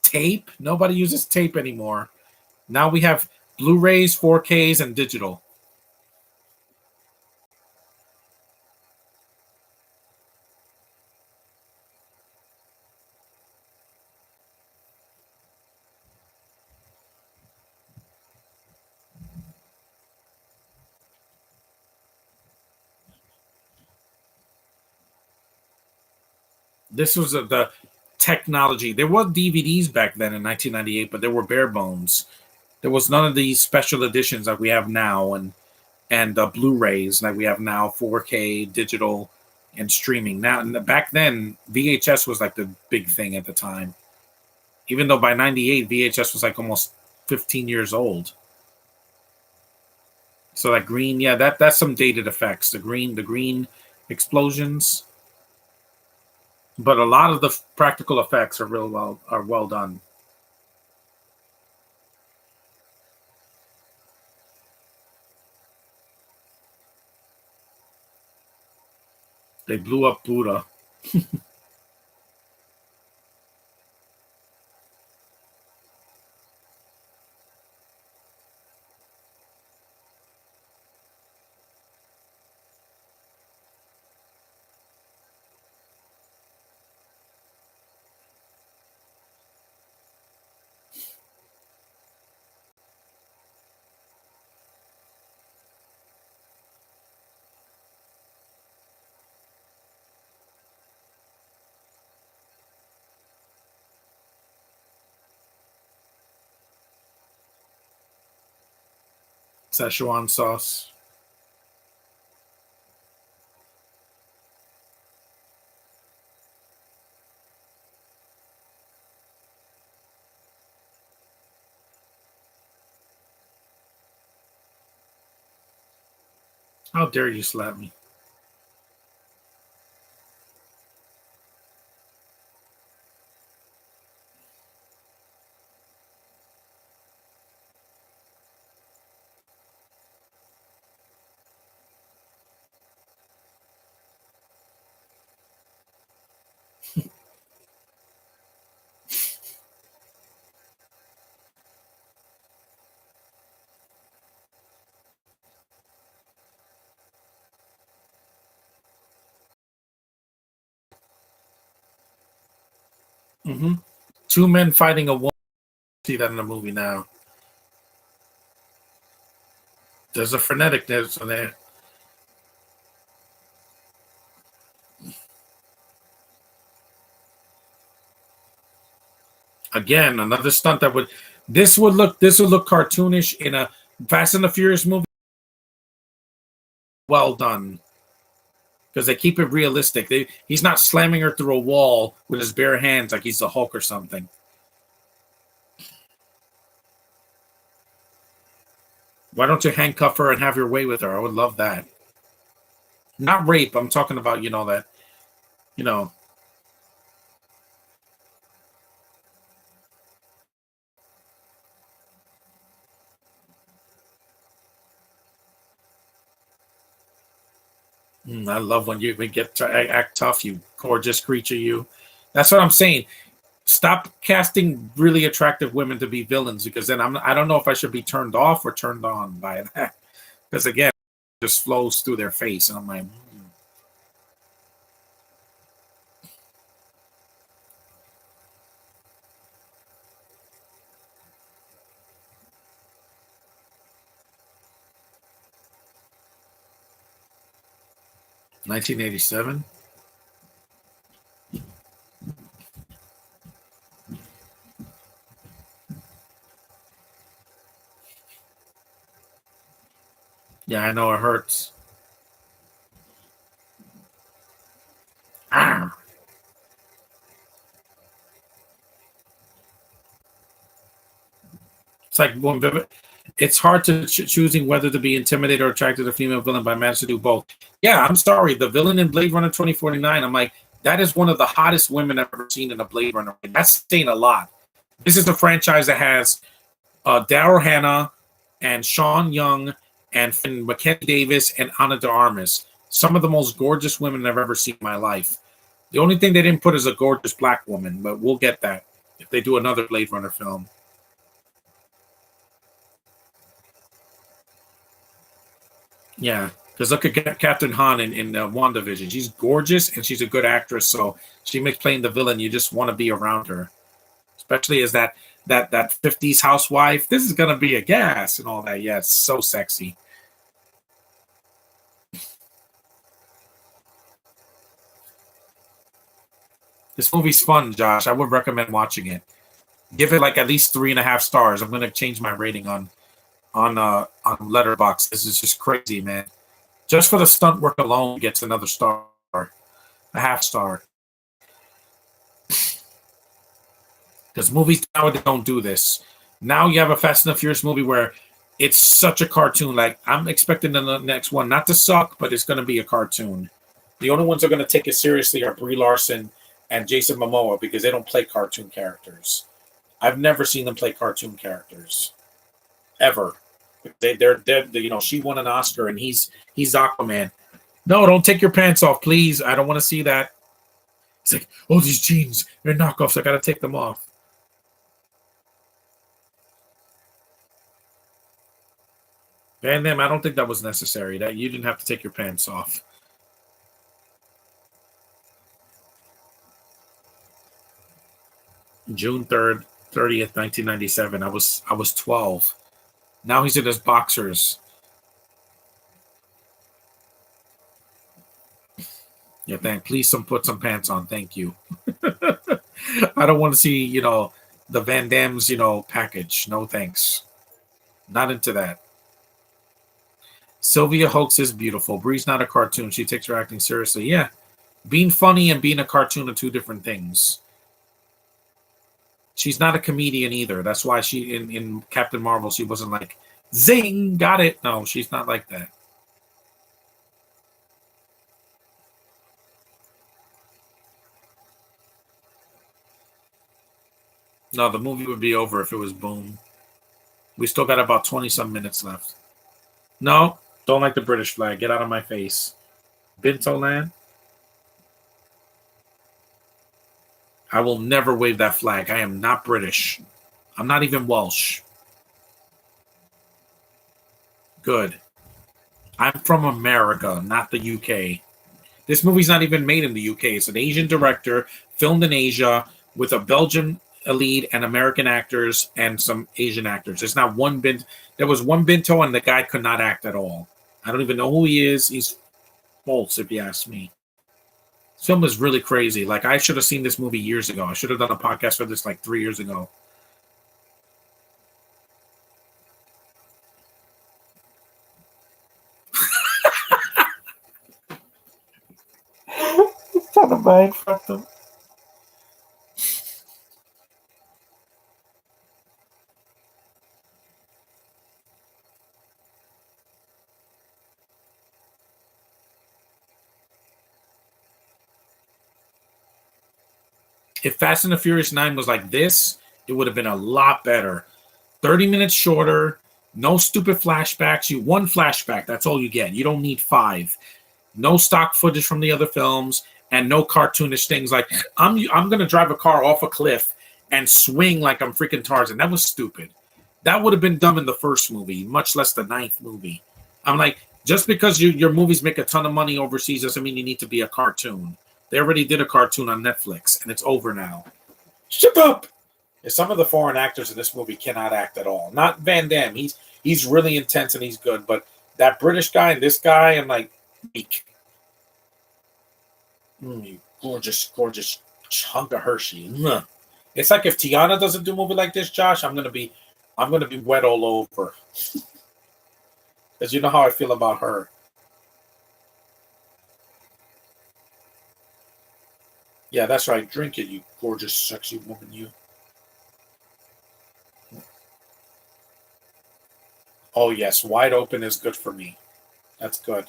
Tape? Nobody uses tape anymore. Now we have Blu-rays, 4Ks, and digital. This was the technology. There were DVDs back then in 1998, but they were bare bones. There was none of these special editions that we have now, and Blu-rays like we have now, 4K, digital, and streaming. Now, back then, VHS was like the big thing at the time. Even though by '98, VHS was like almost 15 years old. So that green, yeah, that's some dated effects. The green explosions, but a lot of the practical effects are well done. They blew up Buddha. Szechuan sauce. How dare you slap me? Mm-hmm. Two men fighting a woman. See that in the movie now. There's a freneticness in there. Again, another stunt that would this would look cartoonish in a Fast and the Furious movie. Well done because they keep it realistic. He's not slamming her through a wall with his bare hands like he's the Hulk or something. Why don't you handcuff her and have your way with her? I would love that. Not rape. I'm talking about that you know. I love when you get to act tough. You gorgeous creature. You. That's what I'm saying. Stop casting really attractive women to be villains, because then I don't know if I should be turned off or turned on by that. Because again, it just flows through their face, and I'm like, 1987. Yeah, I know it hurts. Ah. It's like it's hard to choosing whether to be intimidated or attracted to a female villain, but I managed to do both. Yeah, I'm sorry. The villain in Blade Runner 2049, I'm like, that is one of the hottest women I've ever seen in a Blade Runner. That's saying a lot. This is a franchise that has Daryl Hannah and Sean Young and Mackenzie Davis and Ana de Armas. Some of the most gorgeous women I've ever seen in my life. The only thing they didn't put is a gorgeous black woman, but we'll get that if they do another Blade Runner film. Yeah, because look at Captain Han in WandaVision. She's gorgeous and she's a good actress, so she makes playing the villain. You just want to be around her, especially as that 50s housewife. This is gonna be a gas and all that. Yeah, it's so sexy. This movie's fun, Josh. I would recommend watching it. Give it like at least 3.5 stars. I'm gonna change my rating on Letterboxd. This is just crazy, man. Just for the stunt work alone, it gets another star, a half star. Because movies nowadays don't do this. Now you have a Fast and the Furious movie where it's such a cartoon. Like, I'm expecting the next one not to suck, but it's going to be a cartoon. The only ones that are going to take it seriously are Brie Larson and Jason Momoa, because they don't play cartoon characters. I've never seen them play cartoon characters ever. They're dead. You know, she won an Oscar and he's Aquaman. No, don't take your pants off, please. I don't want to see that. It's like, oh, these jeans, they're knockoffs. I got to take them off. Van Damme, I don't think that was necessary. That you didn't have to take your pants off. June 30th, 1997. I was 12. Now he's in his boxers. Yeah, please put some pants on. Thank you. I don't want to see, the Van Damme's, package. No thanks. Not into that. Sylvia Hoeks is beautiful. Bree's not a cartoon. She takes her acting seriously. Yeah. Being funny and being a cartoon are two different things. She's not a comedian either. That's why she in Captain Marvel, she wasn't like, zing, got it. No, she's not like that. No, the movie would be over if it was boom. We still got about 20 some minutes left. No, don't like the British flag. Get out of my face. Binto land. I will never wave that flag. I am not British. I'm not even Welsh. Good. I'm from America, not the UK. This movie's not even made in the UK. It's an Asian director, filmed in Asia, with a Belgian lead and American actors and some Asian actors. There's not one bint. There was one Binto, and the guy could not act at all. I don't even know who he is. He's false, if you ask me. This film is really crazy. Like, I should have seen this movie years ago. I should have done a podcast for this like 3 years ago. Trying to mind fuck them. If Fast and the Furious 9 was like this, it would have been a lot better. 30 minutes shorter, no stupid flashbacks. One flashback, that's all you get. You don't need 5. No stock footage from the other films. and no cartoonish things like I'm gonna drive a car off a cliff and swing like I'm freaking Tarzan. That was stupid. That would have been dumb in the first movie, much less the ninth movie. I'm like, just because your movies make a ton of money overseas doesn't mean you need to be a cartoon. They already did a cartoon on Netflix, and it's over now. Shut up! Some of the foreign actors in this movie cannot act at all. Not Van Damme. He's really intense and he's good, but that British guy and this guy, I'm like, weak. You gorgeous, gorgeous chunk of Hershey. It's like if Tiana doesn't do a movie like this, Josh, I'm gonna be wet all over. Because you know how I feel about her. Yeah, that's right. Drink it, you gorgeous, sexy woman, you. Oh yes, wide open is good for me. That's good.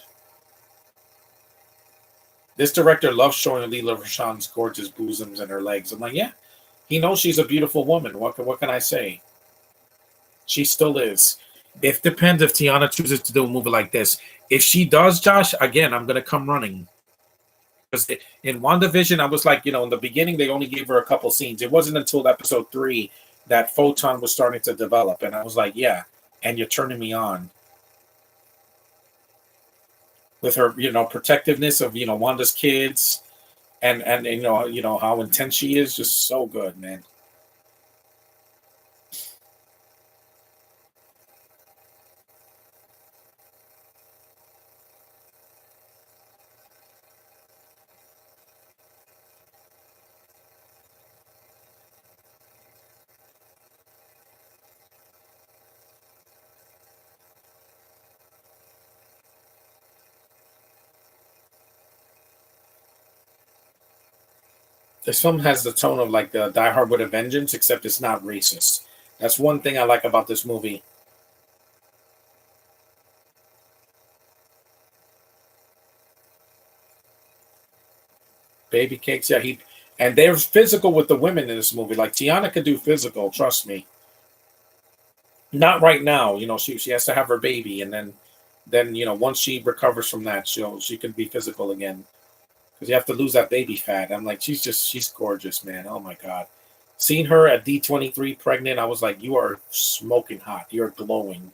This director loves showing Leela Rashawn's gorgeous bosoms and her legs. I'm like, yeah, he knows she's a beautiful woman. What can I say? She still is. It depends if Tiana chooses to do a movie like this. If she does, Josh, again, I'm gonna come running. Because in WandaVision, I was like, in the beginning, they only gave her a couple scenes. It wasn't until episode 3 that Photon was starting to develop, and I was like, yeah, and you're turning me on with her, protectiveness of Wanda's kids, and how intense she is, just so good, man. This film has the tone of like the Die Hard with a Vengeance, except it's not racist. That's one thing I like about this movie. Baby cakes, yeah, and they're physical with the women in this movie. Like Tiana could do physical, trust me. Not right now, she has to have her baby, and then once she recovers from that, she can be physical again because you have to lose that baby fat. I'm like, she's gorgeous, man. Oh my god, seeing her at D23 pregnant, I was like, you are smoking hot. You're glowing.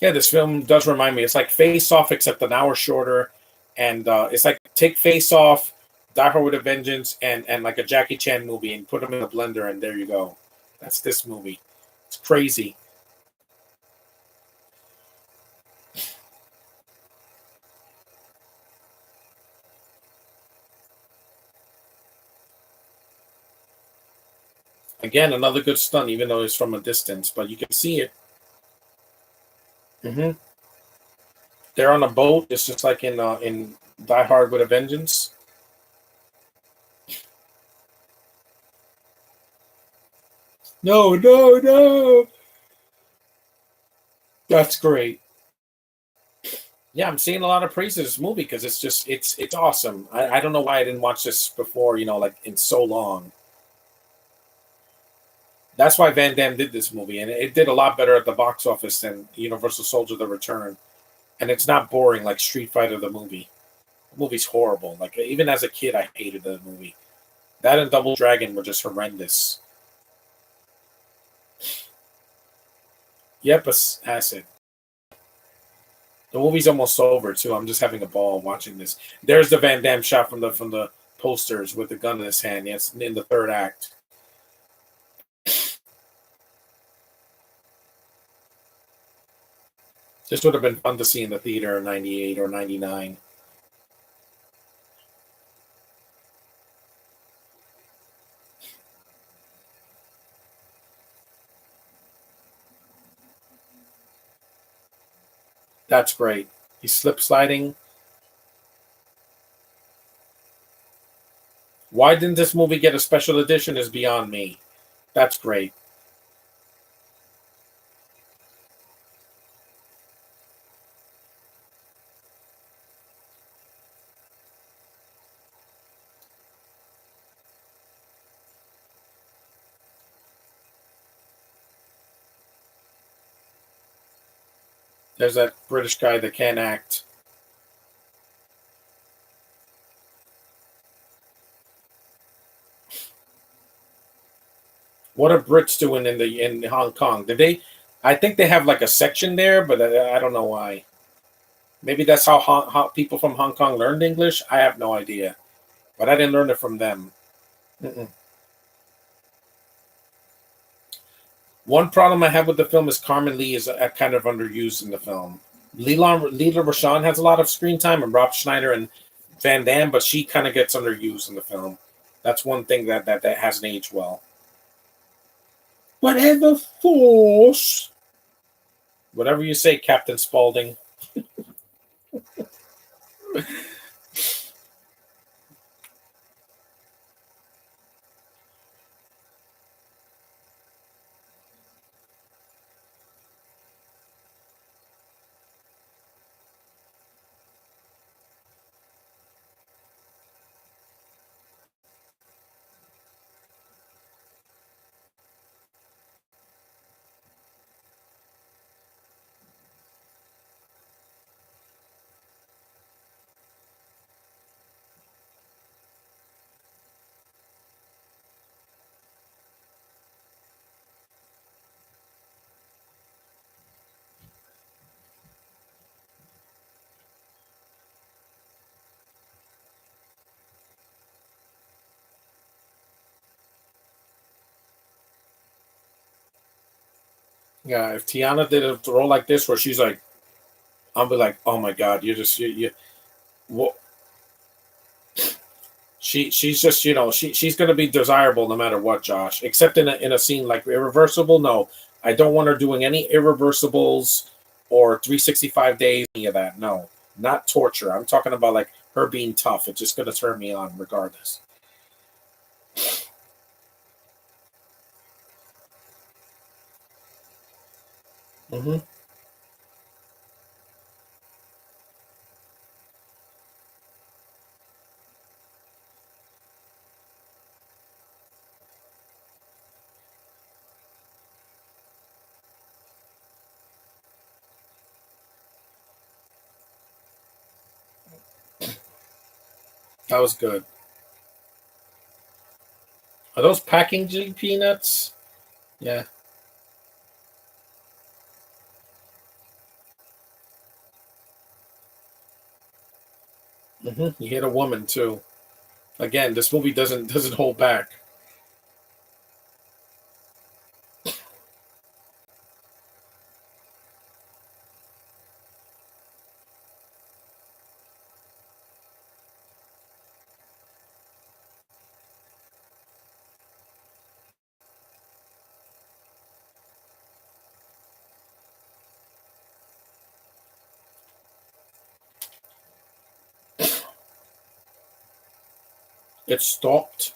Yeah, this film does remind me. It's like Face Off, except an hour shorter, and it's like take Face Off, Die Hard with a Vengeance, and like a Jackie Chan movie, and put them in a blender, and there you go. That's this movie. It's crazy. Again, another good stunt, even though it's from a distance, but you can see it. hmm They're on a boat. It's just like in Die Hard with a Vengeance. No, no, no. That's great. Yeah, I'm seeing a lot of praise of this movie because it's awesome. I don't know why I didn't watch this before, like in so long. That's why Van Damme did this movie, and it did a lot better at the box office than Universal Soldier: The Return. And it's not boring like Street Fighter the movie. The movie's horrible. Like even as a kid, I hated the movie. That and Double Dragon were just horrendous. Yep, acid. The movie's almost over too. I'm just having a ball watching this. There's the Van Damme shot from the posters with the gun in his hand. Yes, in the third act. This would have been fun to see in the theater in '98 or '99. That's great. He's slip sliding. Why didn't this movie get a special edition is beyond me. That's great. There's that British guy that can't act. What are Brits doing in Hong Kong? Did they? I think they have like a section there, but I don't know why. Maybe that's how people from Hong Kong learned English. I have no idea, but I didn't learn it from them. Mm-mm. One problem I have with the film is Carmen Lee is kind of underused in the film. Leela Rashawn has a lot of screen time, and Rob Schneider and Van Damme, but she kind of gets underused in the film. That's one thing that hasn't aged well. Whatever force, whatever you say, Captain Spaulding. Yeah, if Tiana did a role like this, where she's like, I'll be like, oh my god, you're just you. What? She's just she's gonna be desirable no matter what, Josh. Except in a scene like Irreversible. No, I don't want her doing any Irreversibles or 365 days. Any of that? No, not torture. I'm talking about like her being tough. It's just gonna turn me on regardless. Hmm. That was good. Are those packing peanuts? Yeah. You hit a woman too. Again, this movie doesn't hold back. It stopped.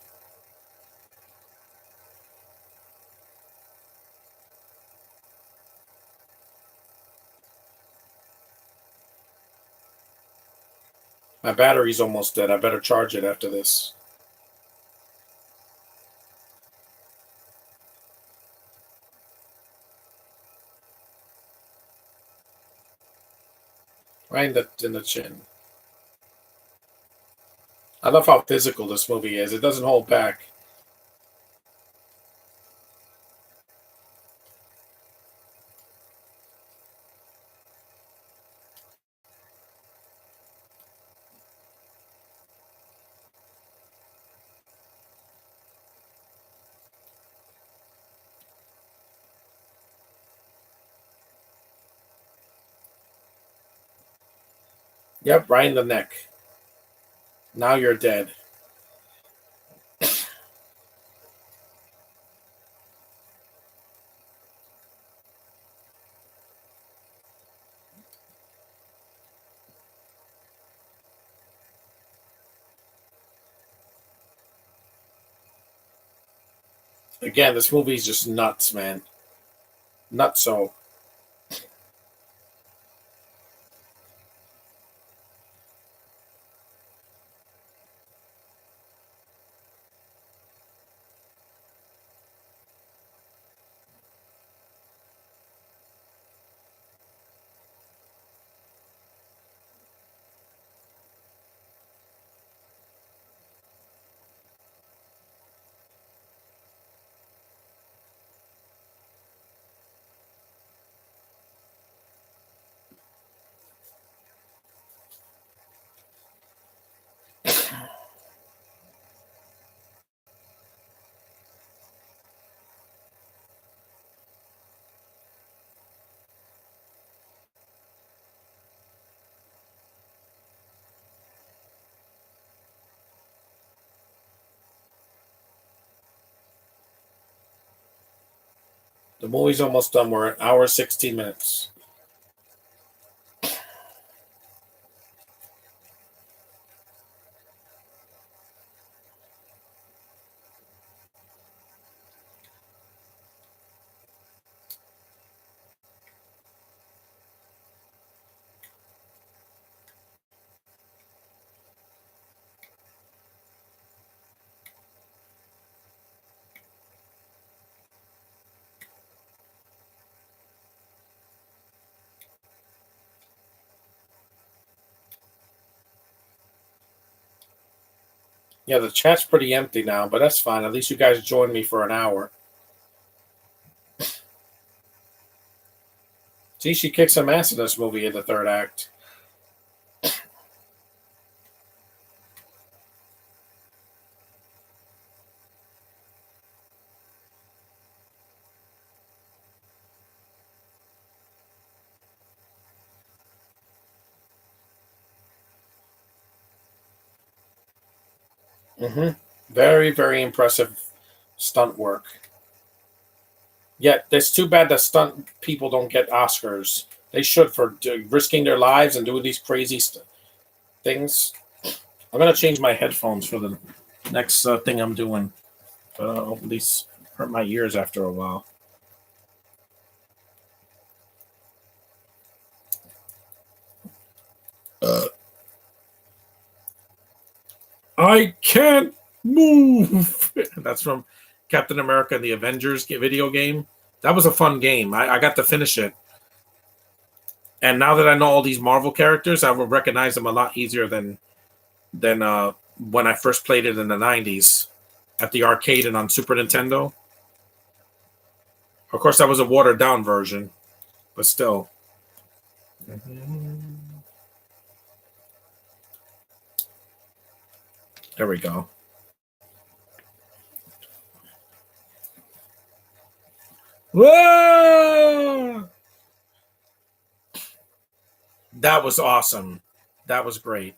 My battery's almost dead. I better charge it after this. Right in the chin. I love how physical this movie is. It doesn't hold back. Yep, right in the neck. Now you're dead. Again, this movie's just nuts, man. Nuts. So The movie's almost done. We're at hour 16 minutes. Yeah, the chat's pretty empty now, but that's fine. At least you guys joined me for an hour. See, she kicks some ass in this movie in the third act. hmm Very, very impressive stunt work. Yet, it's too bad that stunt people don't get Oscars. They should for risking their lives and doing these crazy things. I'm gonna change my headphones for the next thing I'm doing. These hurt my ears after a while. I can't move. That's from Captain America and the Avengers video game. That was a fun game. I got to finish it. And now that I know all these Marvel characters, I will recognize them a lot easier than when I first played it in the 90s at the arcade and on Super Nintendo. Of course, that was a watered down version, but still. There we go. Whoa! That was awesome. That was great.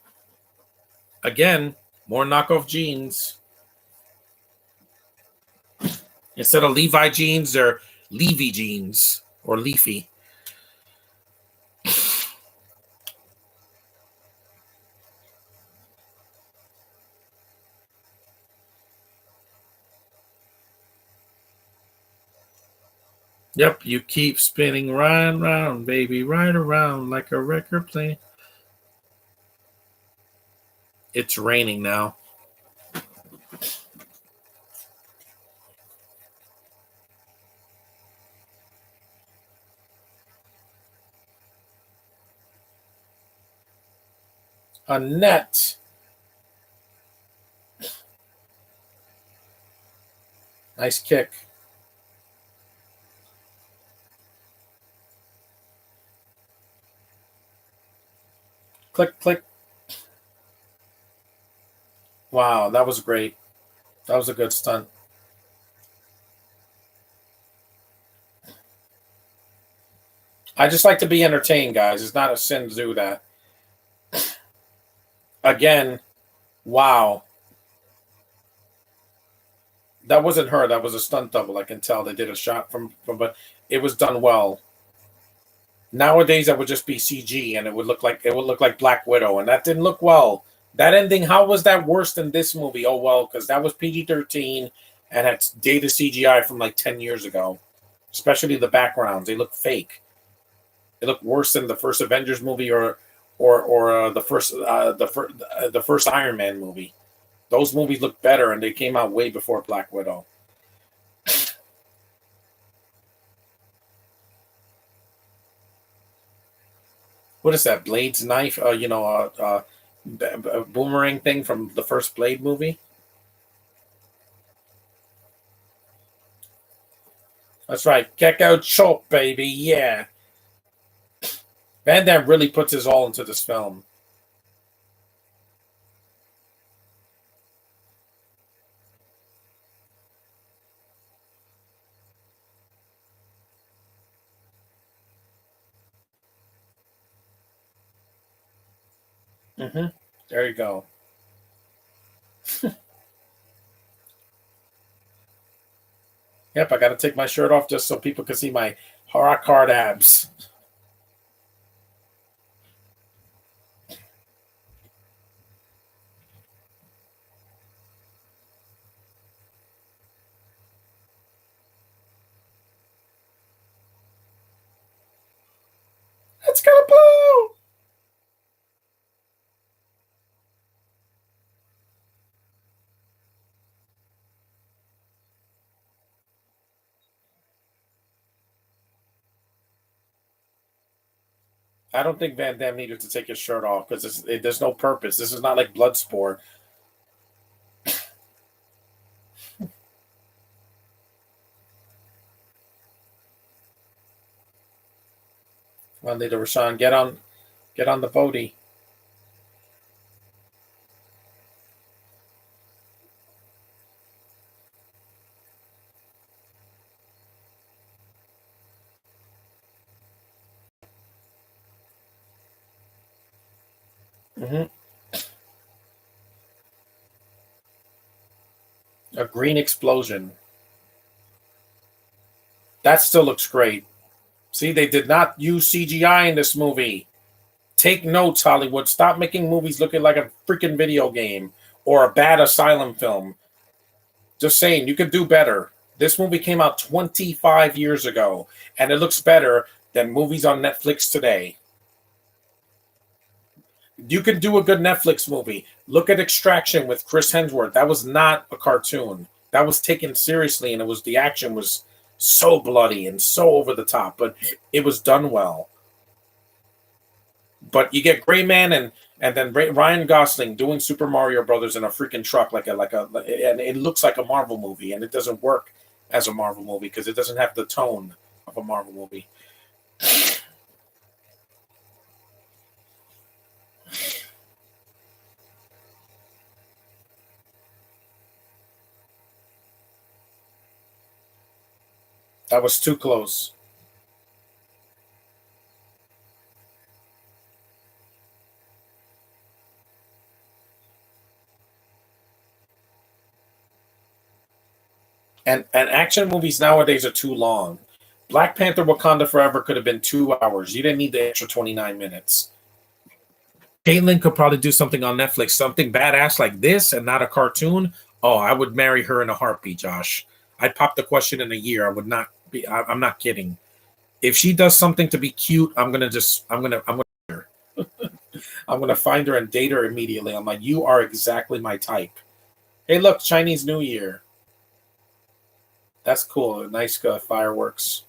Again, more knockoff jeans. Instead of Levi jeans, they're Levy jeans or Leafy. Yep, you keep spinning right round, baby, right around like a record play. It's raining now. A net. Nice kick. Click, click. Wow, that was great. That was a good stunt. I just like to be entertained, guys. It's not a sin to do that. Again, wow. That wasn't her. That was a stunt double. I can tell they did a shot from but it was done well. Nowadays, that would just be CG, and it would look like Black Widow, and that didn't look well. That ending, how was that worse than this movie? Oh well, because that was PG-13 and had dated CGI from like 10 years ago. Especially the backgrounds, they look fake. They look worse than the first Avengers movie or the first Iron Man movie. Those movies look better, and they came out way before Black Widow. What is that? Blade's knife? Boomerang thing from the first Blade movie. That's right, Gecko Chop, baby. Yeah, Van Damme really puts his all into this film. hmm There you go. Yep, I got to take my shirt off just so people can see my rock hard abs. It's gonna blow. I don't think Van Damme needed to take his shirt off because there's no purpose. This is not like Bloodsport. Well, Lita Rashawn, get on the boaty. Mm-hmm. A green explosion. That still looks great. See, they did not use CGI in this movie. Take notes, Hollywood. Stop making movies looking like a freaking video game or a bad asylum film. Just saying, you could do better. This movie came out 25 years ago, and it looks better than movies on Netflix today. You can do a good Netflix movie. Look at Extraction with Chris Hemsworth. That was not a cartoon. That was taken seriously, and the action was so bloody and so over the top, but it was done well. But you get Gray Man and then Ryan Gosling doing Super Mario Brothers in a freaking truck and it looks like a Marvel movie, and it doesn't work as a Marvel movie because it doesn't have the tone of a Marvel movie. That was too close. And action movies nowadays are too long. Black Panther Wakanda Forever could have been 2 hours. You didn't need the extra 29 minutes. Caitlin could probably do something on Netflix, something badass like this and not a cartoon. Oh, I would marry her in a heartbeat, Josh. I'd pop the question in a year. I would not be, I'm not kidding. If she does something to be cute, I'm gonna find her and date her immediately. I'm like, you are exactly my type. Hey, look, Chinese New Year. That's cool. Nice fireworks.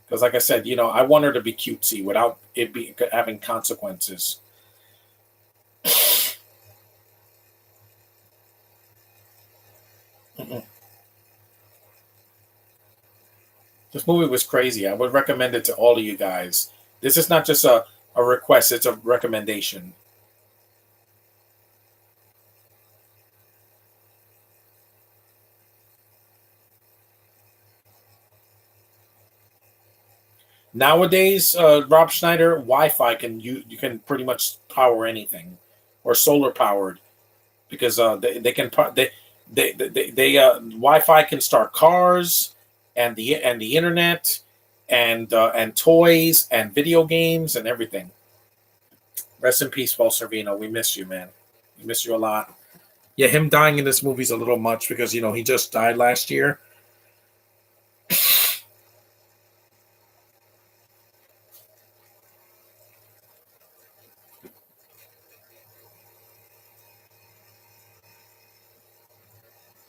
Because, like I said, I want her to be cutesy without it be having consequences. This movie was crazy. I would recommend it to all of you guys. This is not just a request; it's a recommendation. Nowadays, Rob Schneider Wi-Fi you can pretty much power anything, or solar powered because they can Wi-Fi can start cars and the internet and toys and video games and everything. Rest in peace, Paul Servino. We miss you, man. We miss you a lot. Yeah, him dying in this movie is a little much because he just died last year.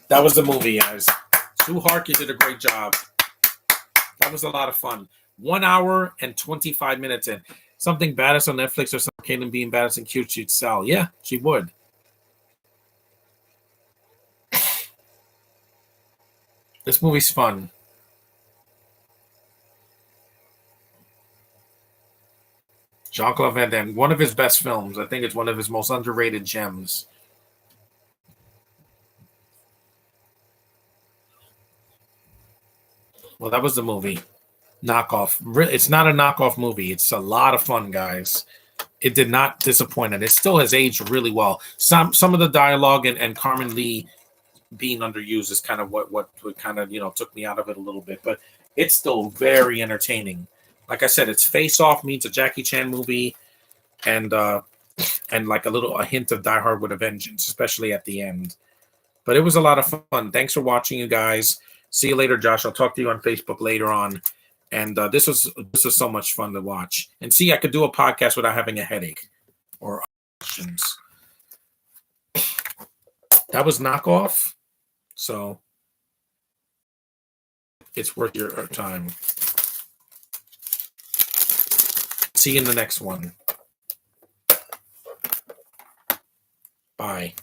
That was the movie, guys. Sue Hark, you did a great job. That was a lot of fun. 1 hour and 25 minutes in. Something badass on Netflix or something. Caitlin being badass and cute, she'd sell. Yeah, she would. This movie's fun. Jean-Claude Van Damme, one of his best films. I think it's one of his most underrated gems. Well, that was the movie. Knockoff. It's not a knockoff movie. It's a lot of fun, guys. It did not disappoint, and it still has aged really well. Some of the dialogue and Carmen Lee being underused is kind of what kind of took me out of it a little bit, but it's still very entertaining. Like I said, it's Face Off meets a Jackie Chan movie, and like a hint of Die Hard with a Vengeance, especially at the end. But it was a lot of fun. Thanks for watching, you guys. See you later, Josh. I'll talk to you on Facebook later on. And this was so much fun to watch. And see, I could do a podcast without having a headache or questions. That was Knockoff, so it's worth your time. See you in the next one. Bye.